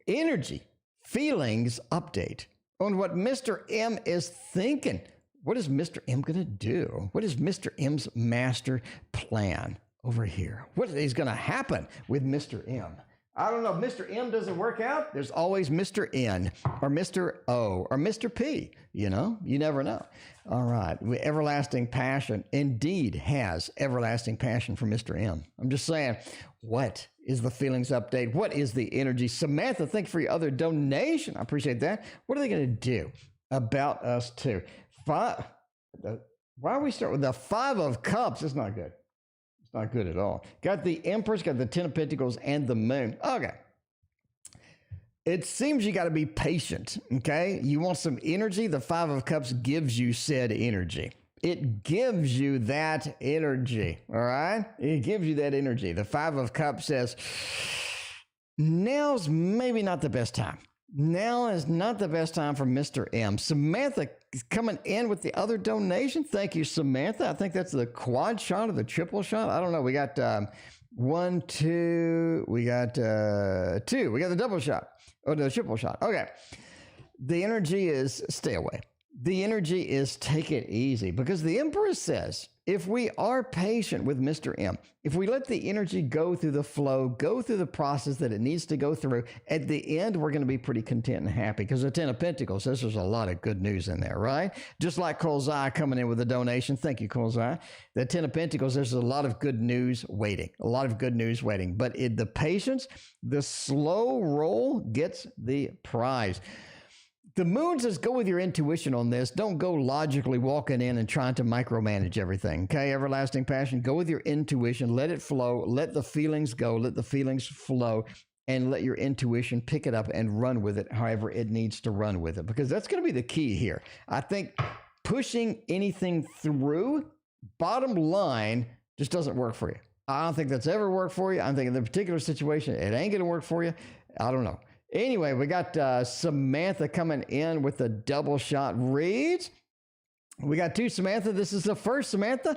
Energy, feelings update on what Mr. M is thinking. What is Mr. M going to do? What is Mr. M's master plan over here? What is going to happen with Mr. M? I don't know. If Mr. M doesn't work out, there's always Mr. N or Mr. O or Mr. P. You never know. All right. Everlasting Passion indeed has everlasting passion for Mr. M. I'm just saying, what is the feelings update? What is the energy? Samantha, thank you for your other donation. I appreciate that. What are they going to do about us too? Why do we start with the 5 of Cups? It's not good. It's not good at all. Got the Empress, got the 10 of Pentacles, and the Moon. Okay. It seems you got to be patient, okay? You want some energy? The 5 of Cups gives you said energy. It gives you that energy, all right? It gives you that energy. The 5 of Cups says, now's maybe not the best time. Now is not the best time for Mr. M. Samantha is coming in with the other donation. Thank you, Samantha. I think that's the quad shot or the triple shot. I don't know. We got 1, 2. We got 2. We got the double shot. Oh, the triple shot. Okay. The energy is stay away. The energy is take it easy, because the Empress says, if we are patient with Mr. M, if we let the energy go through the flow, go through the process that it needs to go through, at the end, we're going to be pretty content and happy, because the 10 of Pentacles says there's a lot of good news in there, right? Just like Colzai coming in with a donation. Thank you, Colzai. The 10 of Pentacles, there's a lot of good news waiting, but the patience, the slow roll gets the prize. The Moon says go with your intuition on this. Don't go logically walking in and trying to micromanage everything. Okay, Everlasting Passion, go with your intuition. Let it flow. Let the feelings go. Let the feelings flow. and let your intuition pick it up and run with it however it needs to run with it, because that's going to be the key here. I think pushing anything through, bottom line, just doesn't work for you. I don't think that's ever worked for you. I'm thinking in the particular situation, it ain't going to work for you. I don't know. Anyway, we got Samantha coming in with the double shot reads. We got two Samantha. This is the first Samantha.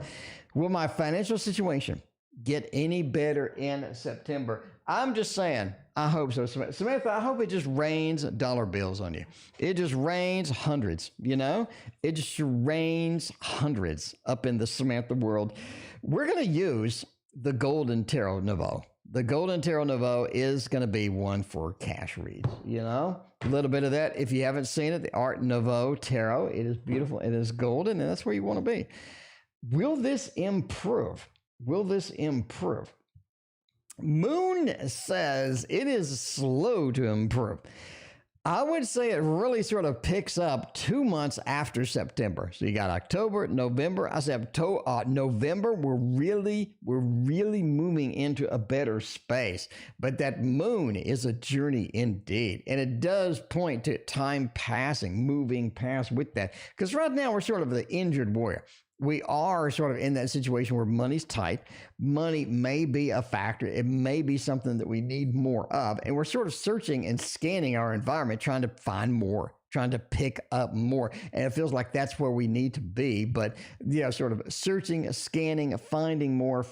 Will my financial situation get any better in September? I'm just saying, I hope so. Samantha, I hope it just rains dollar bills on you. It just rains hundreds, you know? It just rains hundreds up in the Samantha world. We're going to use the Golden Tarot Nouveau. The Golden Tarot Nouveau is going to be one for cash reads, you know? A little bit of that. If you haven't seen it, the Art Nouveau Tarot, it is beautiful. It is golden, and that's where you want to be. Will this improve? Will this improve? Moon says it is slow to improve. I would say it really sort of picks up 2 months after September. So you got October, November. I said November, we're really moving into a better space. But that moon is a journey indeed. And it does point to time passing, moving past with that. Because right now we're sort of the injured warrior. We are sort of in that situation where money's tight. Money may be a factor. It may be something that we need more of. And we're sort of searching and scanning our environment, trying to find more, trying to pick up more. And it feels like that's where we need to be. But, you know, sort of searching, scanning, finding more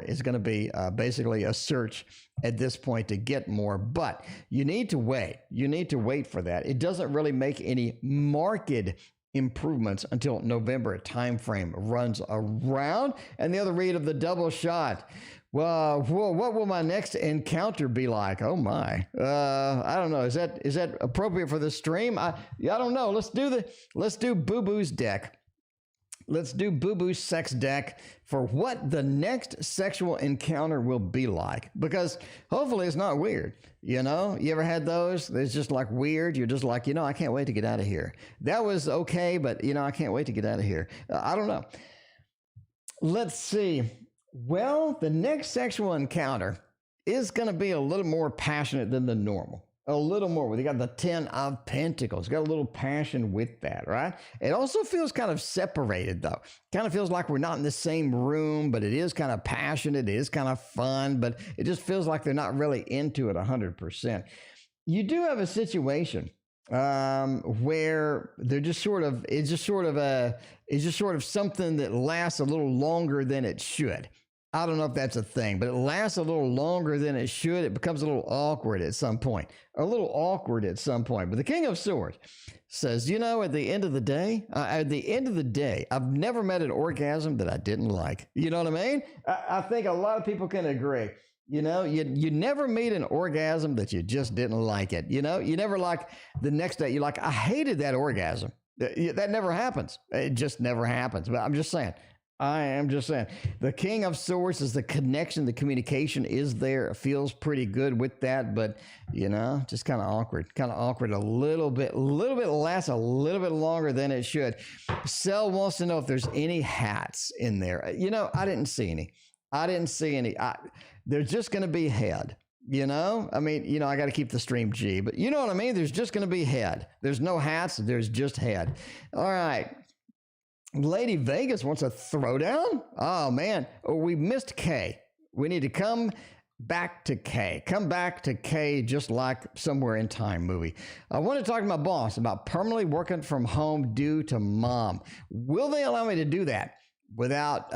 is going to be basically a search at this point to get more. But you need to wait. You need to wait for that. It doesn't really make any marked improvements until November time frame runs around. And the other read of the double shot. Well, what will my next encounter be like? Oh my, I don't know. Is that appropriate for the stream? I don't know. Let's do Boo Boo's deck. Let's do Boo Boo's sex deck for what the next sexual encounter will be like. Because hopefully it's not weird. You know, you ever had those? It's just like weird. You're just like, you know, I can't wait to get out of here. That was okay, but, you know, I can't wait to get out of here. I don't know. Let's see. Well, the next sexual encounter is going to be a little more passionate than the normal. A little more. You got the 10 of Pentacles. Got a little passion with that, right? It also feels kind of separated, though. Kind of feels like we're not in the same room, but it is kind of passionate. It is kind of fun, but it just feels like they're not really into it 100%. You do have a situation where they're just sort of, it's just sort of something that lasts a little longer than it should. I don't know if that's a thing, but it lasts a little longer than it should. It becomes a little awkward at some point. But the King of Swords says, you know, at the end of the day, I've never met an orgasm that I didn't like. You know what I mean? I think a lot of people can agree. You know, you never meet an orgasm that you just didn't like it. You know, you never like the next day. You're like, I hated that orgasm. That never happens. It just never happens. But I'm just saying. The King of Swords is the connection, the communication is there. It feels pretty good with that, but, you know, just kind of awkward a little bit lasts a little bit longer than it should. Sel wants to know if there's any hats in there. You know, I didn't see any. There's just going to be head. You know, I mean, you know, I got to keep the stream G, but you know what I mean? There's just going to be head. There's no hats. There's just head. All right. Lady Vegas wants a throwdown. Oh, man. Oh, we missed K. We need to come back to K. Come back to K just like Somewhere in Time movie. I want to talk to my boss about permanently working from home due to mom. Will they allow me to do that without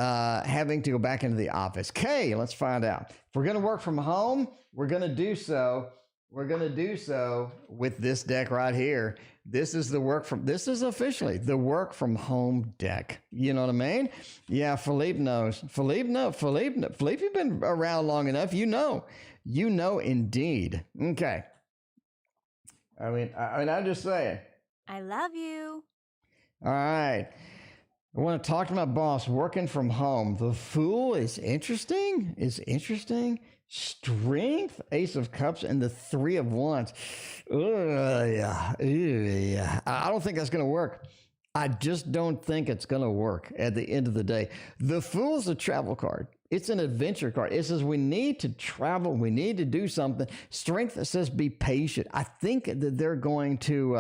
having to go back into the office? K, let's find out. If we're going to work from home, we're going to do so. With this deck right here. This is officially the work from home deck. You know what I mean? Yeah, Philippe knows. Philippe, you've been around long enough. You know indeed. Okay. I mean, I'm just saying. I love you. All right. I want to talk to my boss working from home. The Fool is interesting. Strength, Ace of Cups, and the Three of Wands. I don't think that's going to work. I just don't think it's going to work at the end of the day. The Fool's a travel card. It's an adventure card. It says we need to travel. We need to do something. Strength says be patient. I think that they're going to,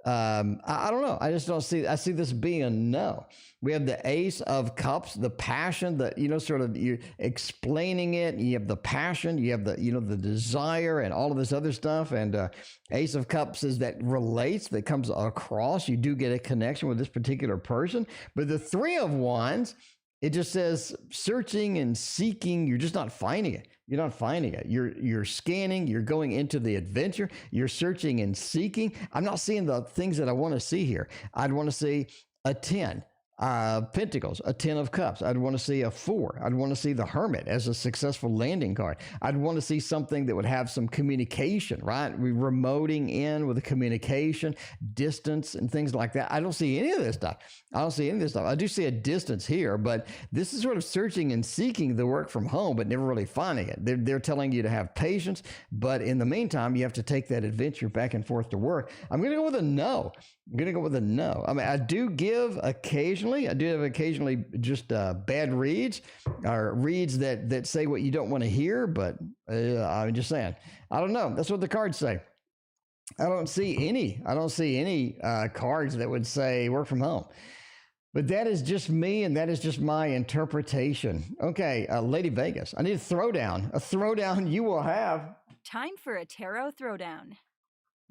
I don't know. I just don't see, I see this being a no. We have the Ace of Cups, the passion, the, sort of you're explaining it. You have the passion, you have the, the desire and all of this other stuff. And Ace of Cups is that relates, that comes across. You do get a connection with this particular person. But the Three of Wands, it just says searching and seeking. You're just not finding it. You're not finding it. You're scanning. You're going into the adventure. You're searching and seeking. I'm not seeing the things that I want to see here. I'd want to see a 10. Pentacles, a 10 of Cups. I'd want to see a 4. I'd want to see the Hermit as a successful landing card. I'd want to see something that would have some communication, right? We remoting in with the communication, distance, and things like that. I don't see any of this stuff. I do see a distance here, but this is sort of searching and seeking the work from home, but never really finding it. They're telling you to have patience, but in the meantime, you have to take that adventure back and forth to work. I'm going to go with a no. I mean, I do have occasionally just bad reads or reads that say what you don't want to hear, but I'm just saying, I don't know. That's what the cards say. I don't see any cards that would say work from home. But that is just me, and that is just my interpretation. Okay, Lady Vegas, I need a throwdown. A throwdown you will have. Time for a tarot throwdown.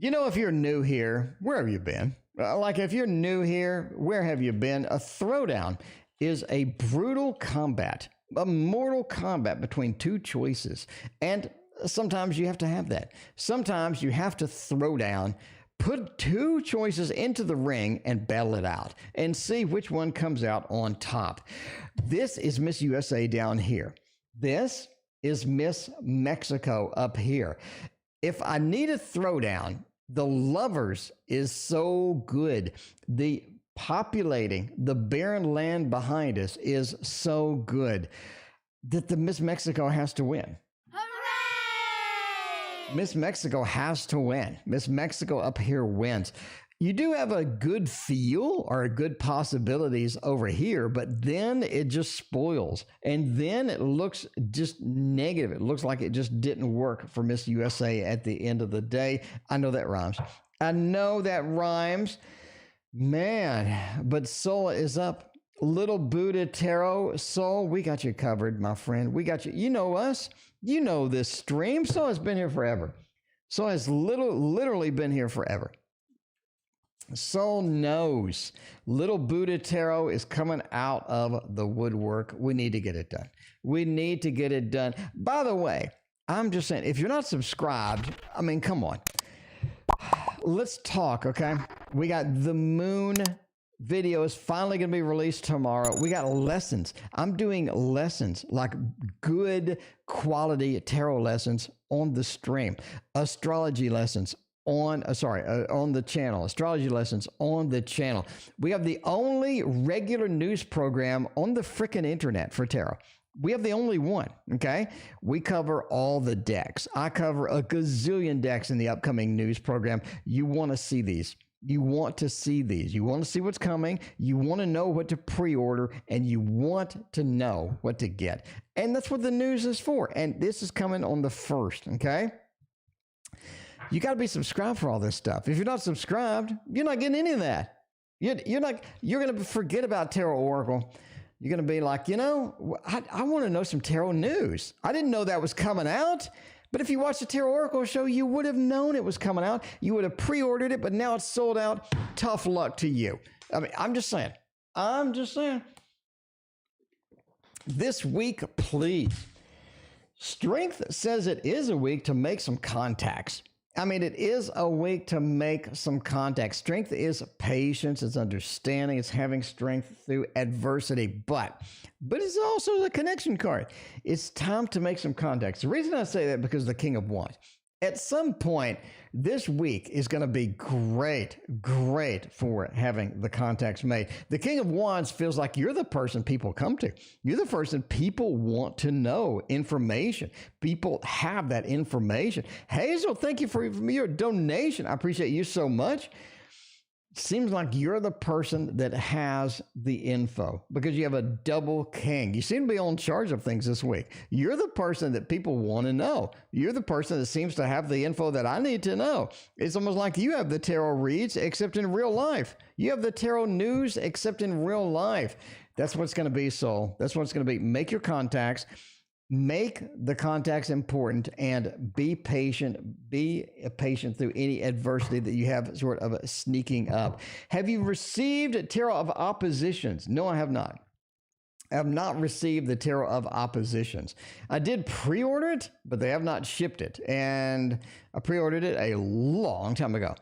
If you're new here, where have you been? Like, if you're new here, where have you been? A throwdown is a brutal combat, a mortal combat between two choices. And sometimes you have to have that. Sometimes you have to throw down, put two choices into the ring and battle it out and see which one comes out on top. This is Miss USA down here. This is Miss Mexico up here. If I need a throwdown, the Lovers is so good. The populating, the barren land behind us is so good that the Miss Mexico has to win. Hooray! Miss Mexico has to win. Miss Mexico up here wins. You do have a good feel or good possibilities over here, but then it just spoils. And then it looks just negative. It looks like it just didn't work for Miss USA at the end of the day. I know that rhymes. Man, but Soul is up. Little Buddha Tarot. Soul, we got you covered, my friend. We got you. You know us. You know this stream. Soul has been here forever. Soul has literally been here forever. Soul knows. Little Buddha Tarot is coming out of the woodwork. We need to get it done. By the way, I'm just saying, if you're not subscribed, I mean, come on. Let's talk, okay? We got the moon video is finally going to be released tomorrow. We got lessons. I'm doing lessons, like good quality tarot lessons on the stream. Astrology lessons on the channel. Astrology lessons on the channel. We have the only regular news program on the frickin' internet for tarot. We have the only one, okay? We cover all the decks. I cover a gazillion decks in the upcoming news program. You want to see these. You want to see these. You want to see what's coming. You want to know what to pre-order, and you want to know what to get. And that's what the news is for. And this is coming on the 1st, okay? You got to be subscribed for all this stuff. If you're not subscribed, you're not getting any of that. You're going to forget about Tarot Oracle. You're going to be like, I want to know some tarot news. I didn't know that was coming out. But if you watched the Tarot Oracle show, you would have known it was coming out. You would have pre-ordered it, but now it's sold out. Tough luck to you. I mean, I'm just saying. This week, please. Strength says it is a week to make some contacts. I mean, it is a week to make some contacts. Strength is patience, it's understanding, it's having strength through adversity, but it's also the connection card. It's time to make some contacts. The reason I say that because the King of Wands. At some point, this week is going to be great for having the contacts made. The King of Wands feels like you're the person people come to. You're the person people want to know information. People have that information. Hazel, thank you for your donation. I appreciate you so much. seems like you're the person that has the info because you have a double king. You seem to be on charge of things this week. You're the person that people want to know. You're the person that seems to have the info that I need to know. It's almost like you have the tarot reads, except in real life. You have the tarot news, except in real life. That's what's going to be, soul. That's what it's going to be. Make your contacts. Make the contacts important and be patient. Be patient through any adversity that you have sort of sneaking up. Have you received tarot of oppositions? No, I have not. I have not received the tarot of oppositions. I did pre-order it, but they have not shipped it. And I pre-ordered it a long time ago.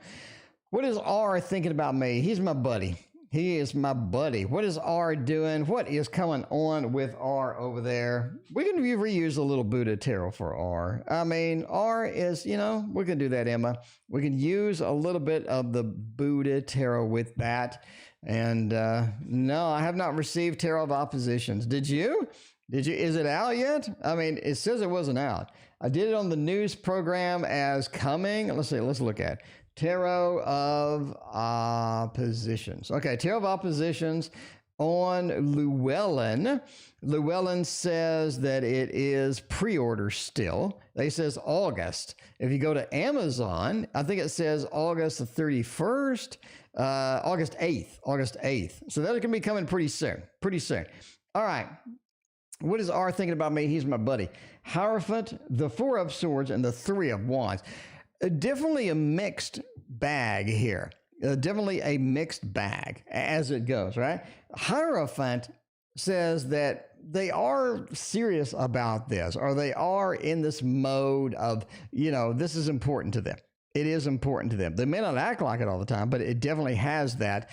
What is R thinking about me? He's my buddy. He is my buddy. What is R doing? What is coming on with R over there? We can reuse a little Buddha tarot for R. I mean, R is, we can do that, Emma. We can use a little bit of the Buddha tarot with that. And no, I have not received tarot of oppositions. Did you? Is it out yet? I mean, it says it wasn't out. I did it on the news program as coming. Let's see. Let's look at it. Tarot of Oppositions. Okay, Tarot of Oppositions on Llewellyn. Llewellyn says that it is pre-order still. They says August. If you go to Amazon, I think it says August the 31st, August 8th, August 8th. So that's going to be coming pretty soon, All right. What is R thinking about me? He's my buddy. Hierophant, the Four of Swords, and the Three of Wands. Definitely a mixed bag here. Definitely a mixed bag as it goes, right? Hierophant says that they are serious about this, or they are in this mode of, this is important to them. It is important to them. They may not act like it all the time, but it definitely has that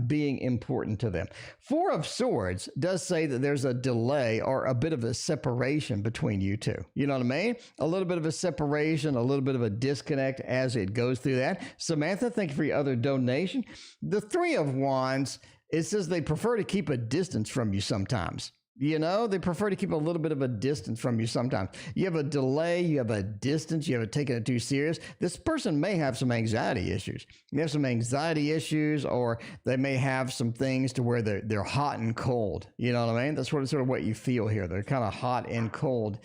being important to them. Four of Swords does say that there's a delay or a bit of a separation between you two. You know what I mean? A little bit of a separation, a little bit of a disconnect as it goes through that. Samantha, thank you for your other donation. The Three of Wands, it says they prefer to keep a distance from you sometimes. They prefer to keep a little bit of a distance from you sometimes. You have a delay, you have a distance, you haven't taken it too serious. This person may have some anxiety issues. They have some anxiety issues, or they may have some things to where they're hot and cold. You know what I mean? That's sort of what you feel here. They're kind of hot and cold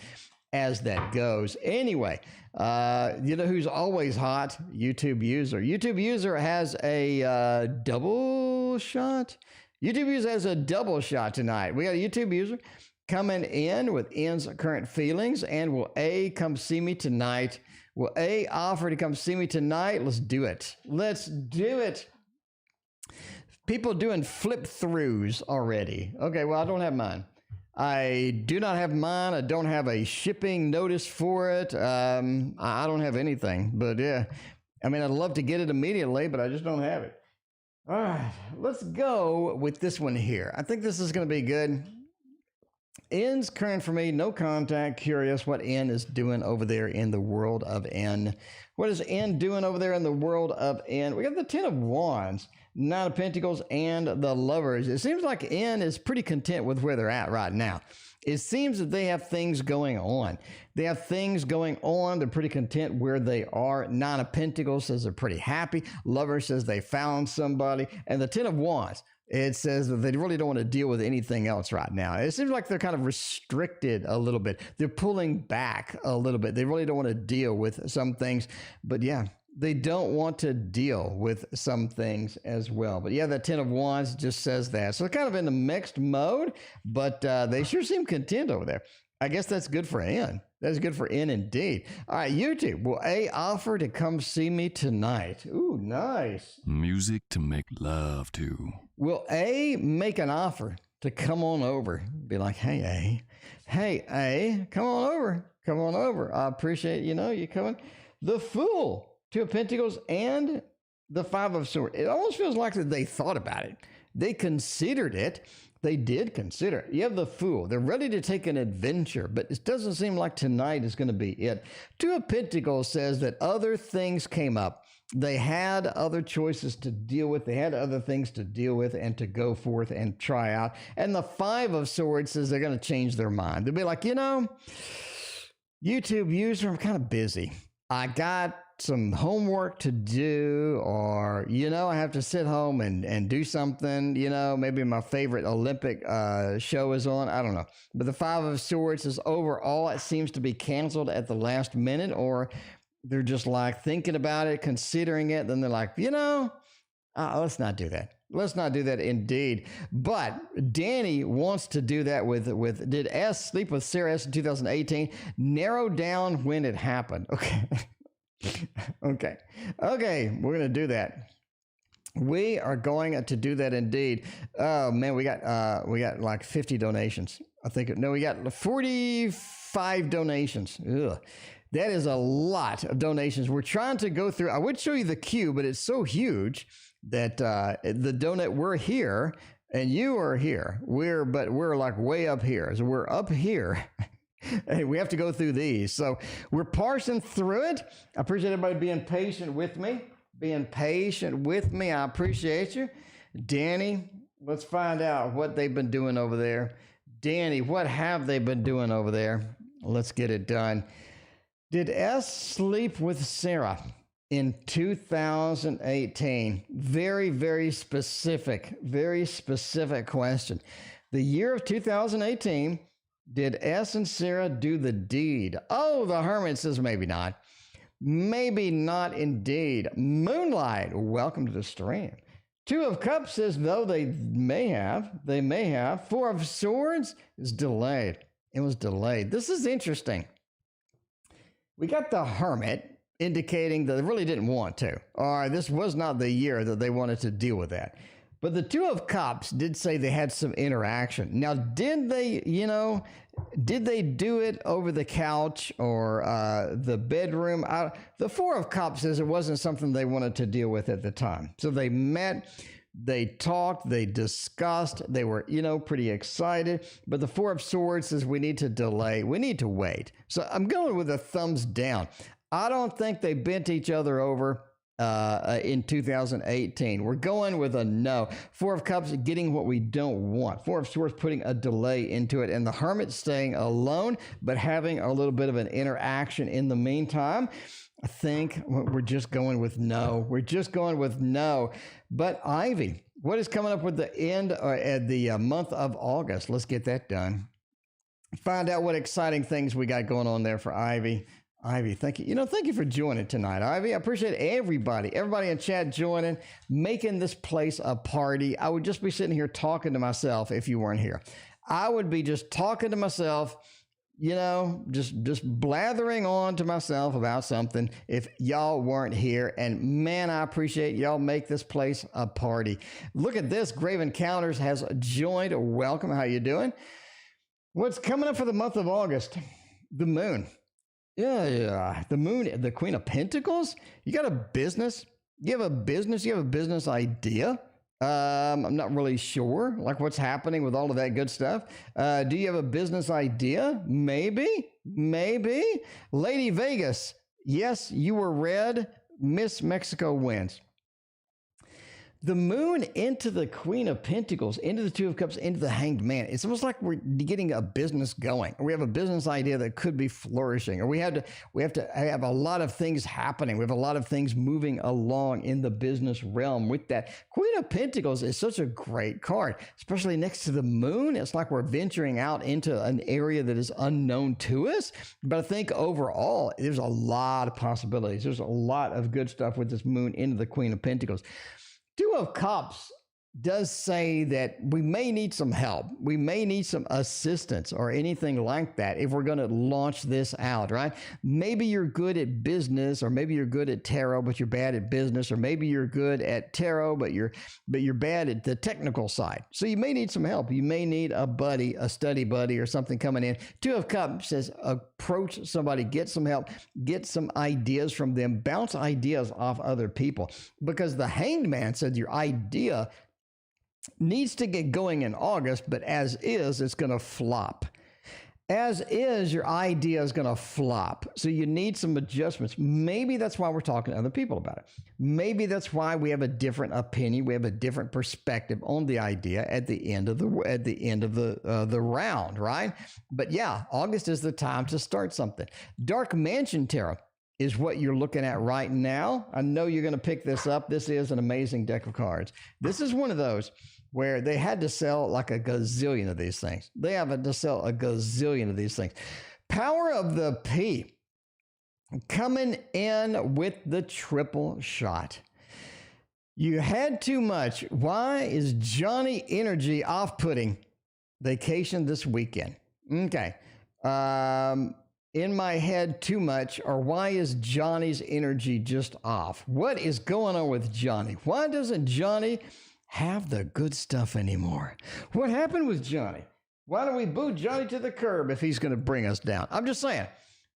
as that goes. Anyway, who's always hot? YouTube user. YouTube user has a double shot. YouTube user has a double shot tonight. We got a YouTube user coming in with N's current feelings, and will A come see me tonight? Will A offer to come see me tonight? Let's do it. Let's do it. People doing flip throughs already. Okay, well, I don't have mine. I do not have mine. I don't have a shipping notice for it. I don't have anything, but yeah. I mean, I'd love to get it immediately, but I just don't have it. All right, let's go with this one here. I think this is going to be good. N's current for me, no contact. Curious what N is doing over there in the world of N. What is N doing over there in the world of N? We got the Ten of Wands, Nine of Pentacles, and the Lovers. It seems like N is pretty content with where they're at right now. It seems that they have things going on. They're pretty content where they are. Nine of Pentacles says they're pretty happy. Lover says they found somebody. And the Ten of Wands, it says that they really don't want to deal with anything else right now. It seems like they're kind of restricted a little bit. They're pulling back a little bit. They really don't want to deal with some things. But yeah, they don't want to deal with some things as well. But yeah, that Ten of Wands just says that. So they're kind of in a mixed mode, but they sure seem content over there. I guess that's good for N. That's good for N indeed. All right, YouTube. Will A offer to come see me tonight? Ooh, nice. Music to make love to. Will A make an offer to come on over? Be like, hey, A, come on over. I appreciate, you coming. The Fool, Two of Pentacles, and the Five of Swords. It almost feels like that they thought about it. They considered it. They did consider it. You have the Fool. They're ready to take an adventure, but it doesn't seem like tonight is going to be it. Two of Pentacles says that other things came up. They had other choices to deal with. They had other things to deal with and to go forth and try out. And the Five of Swords says they're going to change their mind. They'll be like, YouTube user, I'm kind of busy. I got some homework to do, or, I have to sit home and do something, maybe my favorite Olympic show is on. I don't know. But the Five of Swords is overall, it seems to be canceled at the last minute, or they're just like thinking about it, considering it. Then they're like, let's not do that. Let's not do that indeed. But Danny wants to do that with did S sleep with Sarah S in 2018? Narrow down when it happened. Okay. Okay. We're going to do that. We are going to do that indeed. Oh man, we got like 50 donations. I think, no, we got 45 donations. Ugh. That is a lot of donations. We're trying to go through. I would show you the queue, but it's so huge that we're here and you are here. We're like way up here. So we're up here. And we have to go through these. So we're parsing through it. I appreciate everybody being patient with me. I appreciate you. Danny, let's find out what they've been doing over there. Danny, what have they been doing over there? Let's get it done. Did S sleep with Sarah in 2018? Very, very specific question. The year of 2018, did S and Sarah do the deed? Oh, the Hermit says maybe not. Maybe not indeed. Moonlight, welcome to the stream. Two of Cups says, though they may have. Four of Swords is delayed. It was delayed. This is interesting. We got the Hermit indicating that they really didn't want to, or this was not the year that they wanted to deal with that. But the Two of Cups did say they had some interaction. Now, did they do it over the couch or the bedroom? The Four of Cups says it wasn't something they wanted to deal with at the time. So they met, they talked, they discussed, they were, pretty excited. But the Four of Swords says we need to delay, we need to wait. So I'm going with a thumbs down. I don't think they bent each other over in 2018. We're going with a no. Four of Cups getting what we don't want. Four of Swords putting a delay into it. And the Hermit staying alone, but having a little bit of an interaction in the meantime. I think we're just going with no. But Ivy, what is coming up with the end at the month of August? Let's get that done. Find out what exciting things we got going on there for Ivy. Ivy, thank you. Thank you for joining tonight, Ivy. I appreciate everybody in chat joining, making this place a party. I would just be sitting here talking to myself if you weren't here. I would be just talking to myself, just blathering on to myself about something if y'all weren't here. And man, I appreciate y'all make this place a party. Look at this. Grave Encounters has joined. Welcome. How you doing? What's coming up for the month of August? The moon. Yeah. The moon, the Queen of Pentacles. You got a business? You have a business idea? I'm not really sure, like what's happening with all of that good stuff. Do you have a business idea? Maybe. Lady Vegas. Yes, you were red. Miss Mexico wins. The moon into the Queen of Pentacles, into the Two of Cups, into the Hanged Man. It's almost like we're getting a business going, or we have a business idea that could be flourishing, or we have to have a lot of things happening. We have a lot of things moving along in the business realm with that. Queen of Pentacles is such a great card, especially next to the moon. It's like we're venturing out into an area that is unknown to us. But I think overall, there's a lot of possibilities. There's a lot of good stuff with this moon into the Queen of Pentacles. Two of Cups does say that we may need some help. We may need some assistance or anything like that if we're going to launch this out, right? Maybe you're good at business, or maybe you're good at tarot, but you're bad at business, or maybe you're good at tarot, but you're bad at the technical side. So you may need some help. You may need a buddy, a study buddy or something coming in. Two of Cups says approach somebody, get some help, get some ideas from them, bounce ideas off other people, because the Hanged Man said your idea needs to get going in August, but as is, it's going to flop. As is, your idea is going to flop. So you need some adjustments. Maybe that's why we're talking to other people about it. Maybe that's why we have a different opinion. We have a different perspective on the idea at the end of the round, right? But yeah, August is the time to start something. Dark Mansion Tarot. is what you're looking at right now. I know you're going to pick this up. This is an amazing deck of cards. This is one of those where they had to sell like a gazillion of these things. They have to sell a gazillion of these things. Power of the P coming in with the triple shot. You had too much. Why is Johnny energy off-putting? Vacation this weekend. Okay. In my head too much, or why is Johnny's energy just off? What is going on with Johnny? Why doesn't Johnny have the good stuff anymore? What happened with Johnny? Why don't we boo Johnny to the curb if he's going to bring us down? I'm just saying,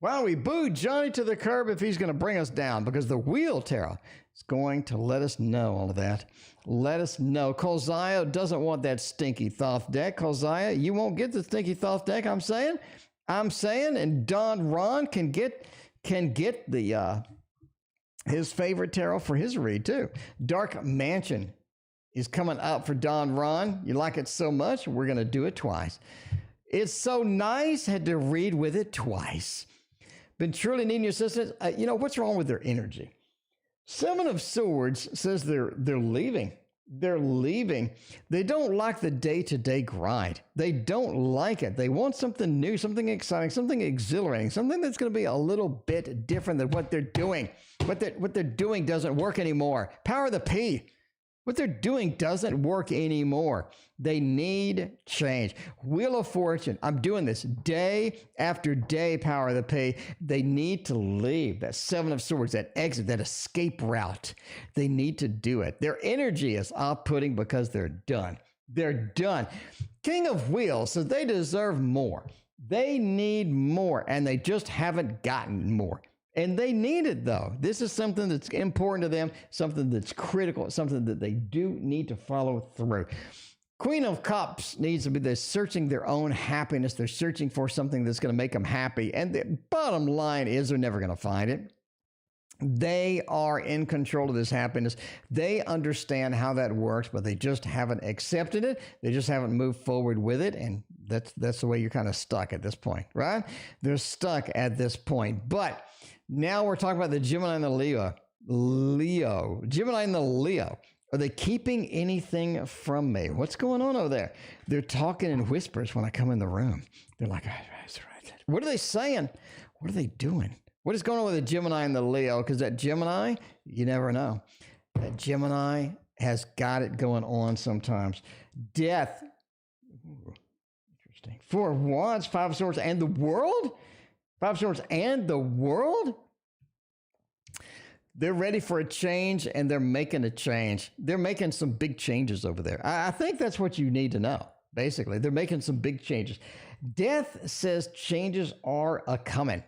why don't we boo Johnny to the curb if he's going to bring us down? Because the Wheel Tarot is going to let us know all of that. Let us know. Kolziah doesn't want that Stinky Thoth deck. Kolziah, you won't get the Stinky Thoth deck, I'm saying, and Don Ron can get the his favorite tarot for his read too. Dark Mansion is coming up for Don Ron. You like it so much, we're going to do it twice. It's so nice, had to read with it twice. Been truly needing your assistance. You know, what's wrong with their energy? Seven of Swords says they're leaving. They're leaving. They don't like the day-to-day grind. They don't like it. They want something new, something exciting, something exhilarating, something that's going to be a little bit different than what they're doing. What they're doing doesn't work anymore. Power of the P. What they're doing doesn't work anymore. They need change. Wheel of Fortune. I'm doing this day after day, Power of the P. They need to leave. That Seven of Swords, that exit, that escape route. They need to do it. Their energy is off-putting because they're done. They're done. King of Wheels says they deserve more. They need more, and they just haven't gotten more. And they need it, though. This is something that's important to them, something that's critical, something that they do need to follow through. Queen of Cups needs to be, they're searching their own happiness. They're searching for something that's going to make them happy. And the bottom line is they're never going to find it. They are in control of this happiness. They understand how that works, but they just haven't accepted it. They just haven't moved forward with it. And that's the way you're kind of stuck at this point, right? They're stuck at this point. But now we're talking about the Gemini and the Leo. Gemini and the Leo. Are they keeping anything from me? What's going on over there? They're talking in whispers when I come in the room. They're like, what are they saying? What are they doing? What is going on with the Gemini and the Leo? Because that Gemini, you never know. That Gemini has got it going on sometimes. Death. Ooh, interesting. Four of Wands, Five of Swords, and the World? Five of Swords and the World? They're ready for a change, and they're making a change. They're making some big changes over there. I think that's what you need to know, basically. They're making some big changes. Death says changes are a-coming.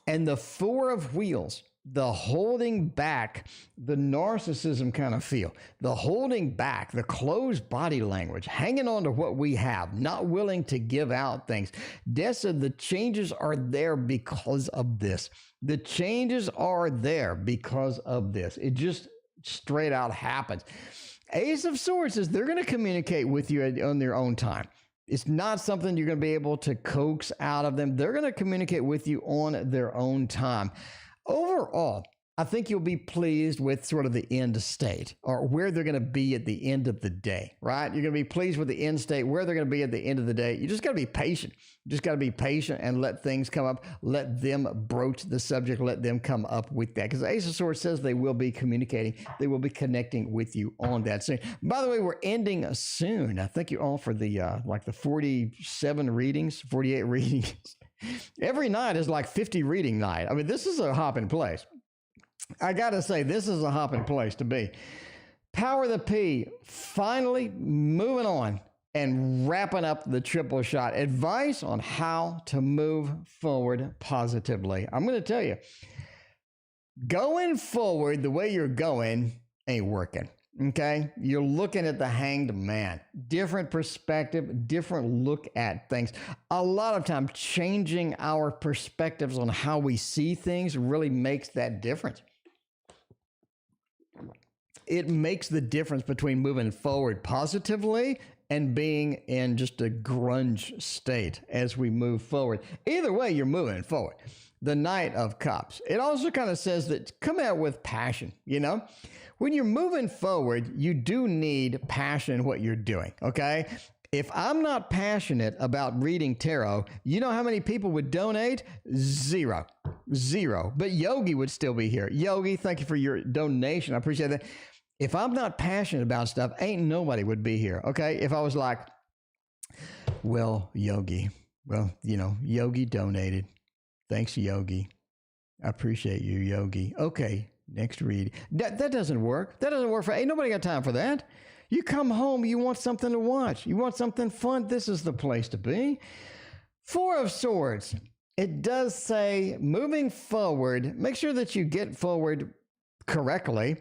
And the Four of Wheels, the holding back, the narcissism kind of feel, the holding back, the closed body language, hanging on to what we have, not willing to give out things. Death said the changes are there because of this. The changes are there because of this. It just straight out happens. Ace of Swords says they're going to communicate with you on their own time. It's not something you're going to be able to coax out of them. They're going to communicate with you on their own time. Overall, I think you'll be pleased with sort of the end state, or where they're going to be at the end of the day, right? You're going to be pleased with the end state, where they're going to be at the end of the day. You just got to be patient. You just got to be patient and let things come up. Let them broach the subject. Let them come up with that. Because the Ace of Swords says they will be communicating. They will be connecting with you on that soon. By the way, we're ending soon. I thank you all for the like the 47 readings, 48 readings. Every night is like 50 reading night. I mean, this is a hopping place. I got to say, this is a hopping place to be. Power of the P, finally moving on and wrapping up the triple shot. Advice on how to move forward positively. I'm going to tell you, going forward the way you're going ain't working. Okay, you're looking at the Hanged Man. Different perspective, different look at things. A lot of time, changing our perspectives on how we see things really makes that difference. It makes the difference between moving forward positively and being in just a grunge state as we move forward. Either way, you're moving forward. the Knight of Cups. It also kind of says that come out with passion, you know? When you're moving forward, you do need passion in what you're doing, okay? If I'm not passionate about reading tarot, you know how many people would donate? Zero. But Yogi would still be here. Yogi, thank you for your donation. I appreciate that. If I'm not passionate about stuff, ain't nobody would be here, okay? If I was like, well, Yogi, Yogi donated. Thanks, Yogi. I appreciate you, Yogi. Okay, next read. That doesn't work. That doesn't work ain't nobody got time for that. You come home, you want something to watch. You want something fun. This is the place to be. Four of Swords. It does say moving forward, make sure that you get forward correctly.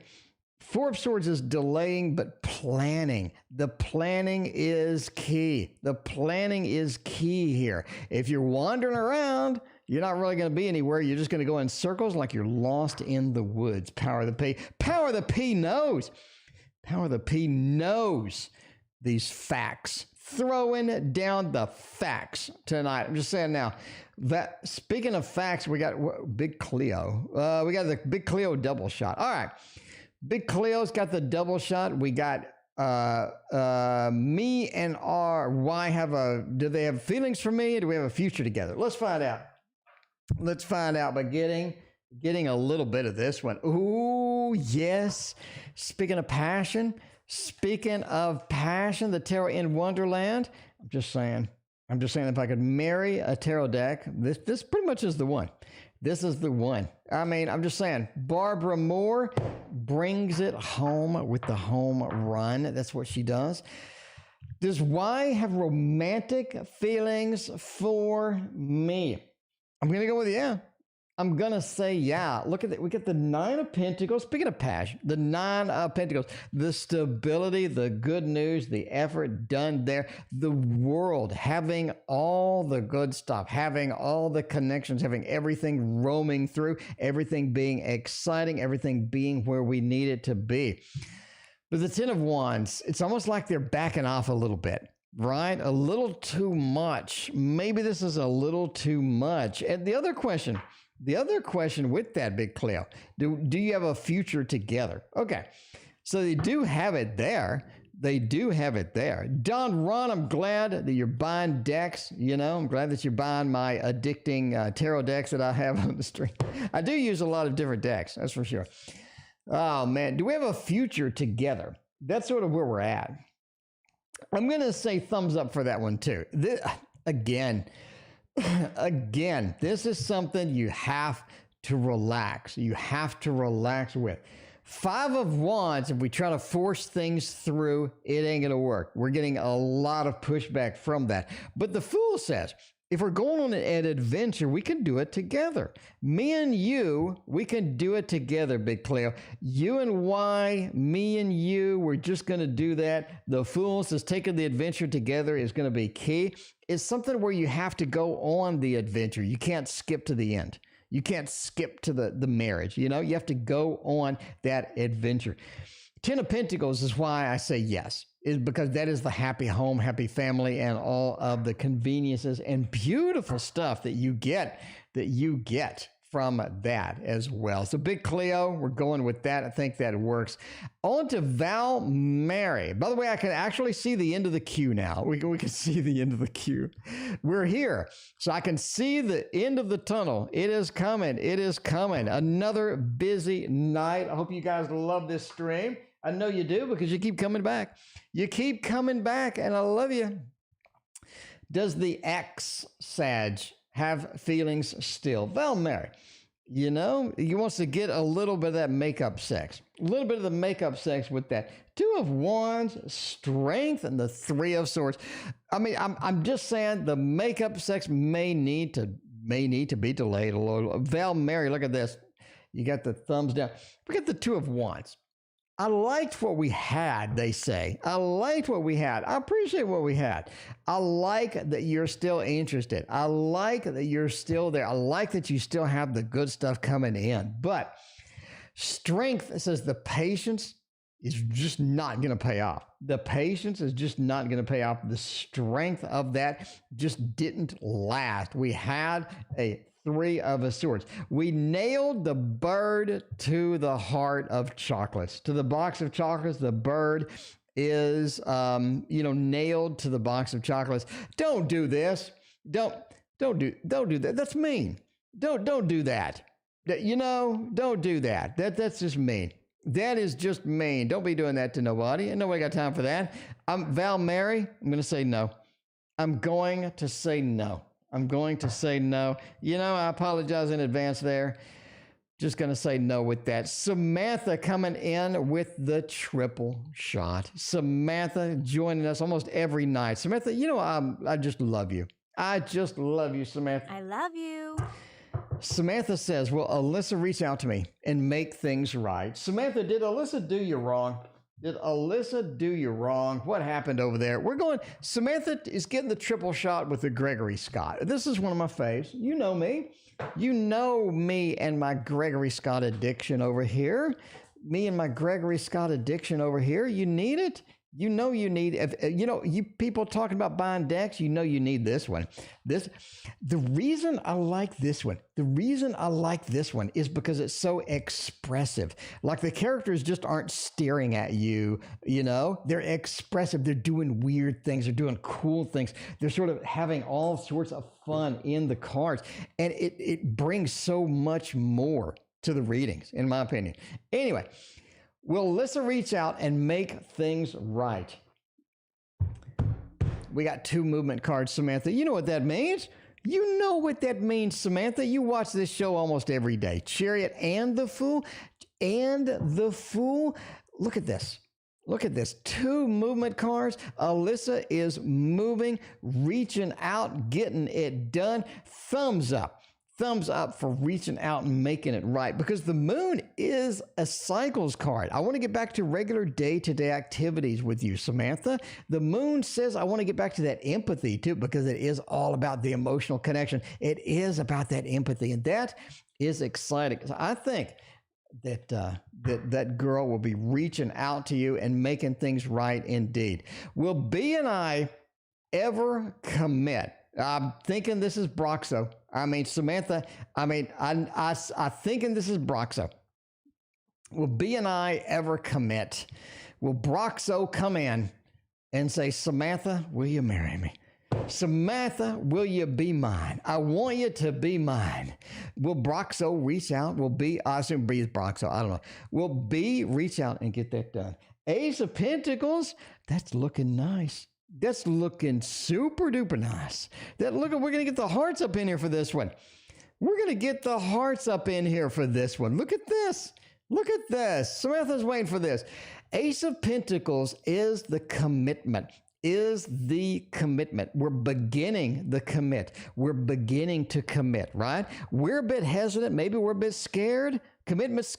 Four of Swords is delaying, but planning. The planning is key. The planning is key here. If you're wandering around, you're not really going to be anywhere. You're just going to go in circles like you're lost in the woods. Power of the P. Power of the P knows. Power of the P knows these facts. Throwing down the facts tonight. I'm just saying now. That speaking of facts, we got Big Cleo. We got the Big Cleo double shot. All right. Big Cleo's got the double shot. We got me and RY do they have feelings for me, or do we have a future together? Let's find out. Let's find out by getting a little bit of this one. Ooh, yes. Speaking of passion, the tarot in Wonderland. I'm just saying if I could marry a tarot deck, this pretty much is the one. This is the one. I mean, I'm just saying, Barbara Moore brings it home with the home run. That's what she does. Does Y have romantic feelings for me? I'm going to go with yeah. I'm going to say yeah. Look at that. We get the Nine of Pentacles. Speaking of passion, the Nine of Pentacles, the stability, the good news, the effort done there, the world having all the good stuff, having all the connections, having everything roaming through, everything being exciting, everything being where we need it to be. But the Ten of Wands, it's almost like they're backing off a little bit. Right? A little too much. Maybe this is a little too much. And the other question with that, Big Cleo, do you have a future together? Okay. So they do have it there. Don Ron, I'm glad that you're buying decks. You know, I'm glad that you're buying my addicting tarot decks that I have on the stream. I do use a lot of different decks. That's for sure. Oh man. Do we have a future together? That's sort of where we're at. I'm going to say thumbs up for that one too. Again, this is something you have to relax. You have to relax with. Five of Wands, if we try to force things through, it ain't going to work. We're getting a lot of pushback from that. But the Fool says, if we're going on an adventure, we can do it together. Me and you, we can do it together, Big Cleo. You and Y, me and you, we're just going to do that. The Fool says taking the adventure together is going to be key. It's something where you have to go on the adventure. You can't skip to the end. You can't skip to the marriage. You know, you have to go on that adventure. Ten of Pentacles is why I say yes, is because that is the happy home, happy family, and all of the conveniences and beautiful stuff that you get from that as well. So Big Cleo, we're going with that. I think that works. On to Val Mary. By the way, I can actually see the end of the queue now. We can see the end of the queue. We're here. So I can see the end of the tunnel. It is coming. It is coming. Another busy night. I hope you guys love this stream. I know you do because you keep coming back. You keep coming back, and I love you. Does the ex-Sag have feelings still? Val Mary, you know, he wants to get a little bit of that makeup sex. A little bit of the makeup sex with that. Two of Wands, strength, and the Three of Swords. I mean, I'm just saying the makeup sex may need to be delayed a little. Val Mary, look at this. You got the thumbs down. We got the Two of Wands. I liked what we had, they say. I liked what we had. I appreciate what we had. I like that you're still interested. I like that you're still there. I like that you still have the good stuff coming in. But strength says the patience is just not going to pay off. The patience is just not going to pay off. The strength of that just didn't last. We had a Three of Swords. We nailed the bird to the heart of chocolates, to the box of chocolates. The bird is, nailed to the box of chocolates. Don't do this. Don't do that. That's mean. Don't do that. Don't do that. That's just mean. That is just mean. Don't be doing that to nobody. And nobody got time for that. Val Mary, I'm going to say no. I'm going to say no. I apologize in advance there. Just going to say no with that. Samantha coming in with the triple shot. Samantha joining us almost every night. Samantha, I just love you. I just love you, Samantha. I love you. Samantha says, will Alyssa reach out to me and make things right? Samantha, did Alyssa do you wrong? What happened over there? Samantha is getting the triple shot with the Gregory Scott. This is one of my faves. You know me. You know me and my Gregory Scott addiction over here. You need it. You people talking about buying decks, you need this one. The reason I like this one is because it's so expressive. Like the characters just aren't staring at you, they're expressive. They're doing weird things. They're doing cool things. They're sort of having all sorts of fun in the cards. And it brings so much more to the readings, in my opinion. Anyway, will Alyssa reach out and make things right? We got 2 movement cards, Samantha. You know what that means. Samantha. You watch this show almost every day. Chariot and the Fool. Look at this. 2 movement cards. Alyssa is moving, reaching out, getting it done. Thumbs up for reaching out and making it right, because the moon is a cycles card. I want to get back to regular day-to-day activities with you, Samantha. The moon says I want to get back to that empathy too, because it is all about the emotional connection. It is about that empathy, and that is exciting. So I think that girl will be reaching out to you and making things right indeed. Will B and I ever commit? I'm thinking this is Broxo. Samantha, I'm thinking this is Broxo. Will B and I ever commit? Will Broxo come in and say, Samantha, will you marry me? Samantha, will you be mine? I want you to be mine. Will Broxo reach out? I assume B is Broxo. I don't know. Will B reach out and get that done? Ace of Pentacles, that's looking nice. That's looking super duper nice. We're going to get the hearts up in here for this one. Look at this. Samantha's waiting for this. Ace of Pentacles is the commitment. We're beginning the commit. We're beginning to commit, right? We're a bit hesitant. Maybe we're a bit scared. Commitment's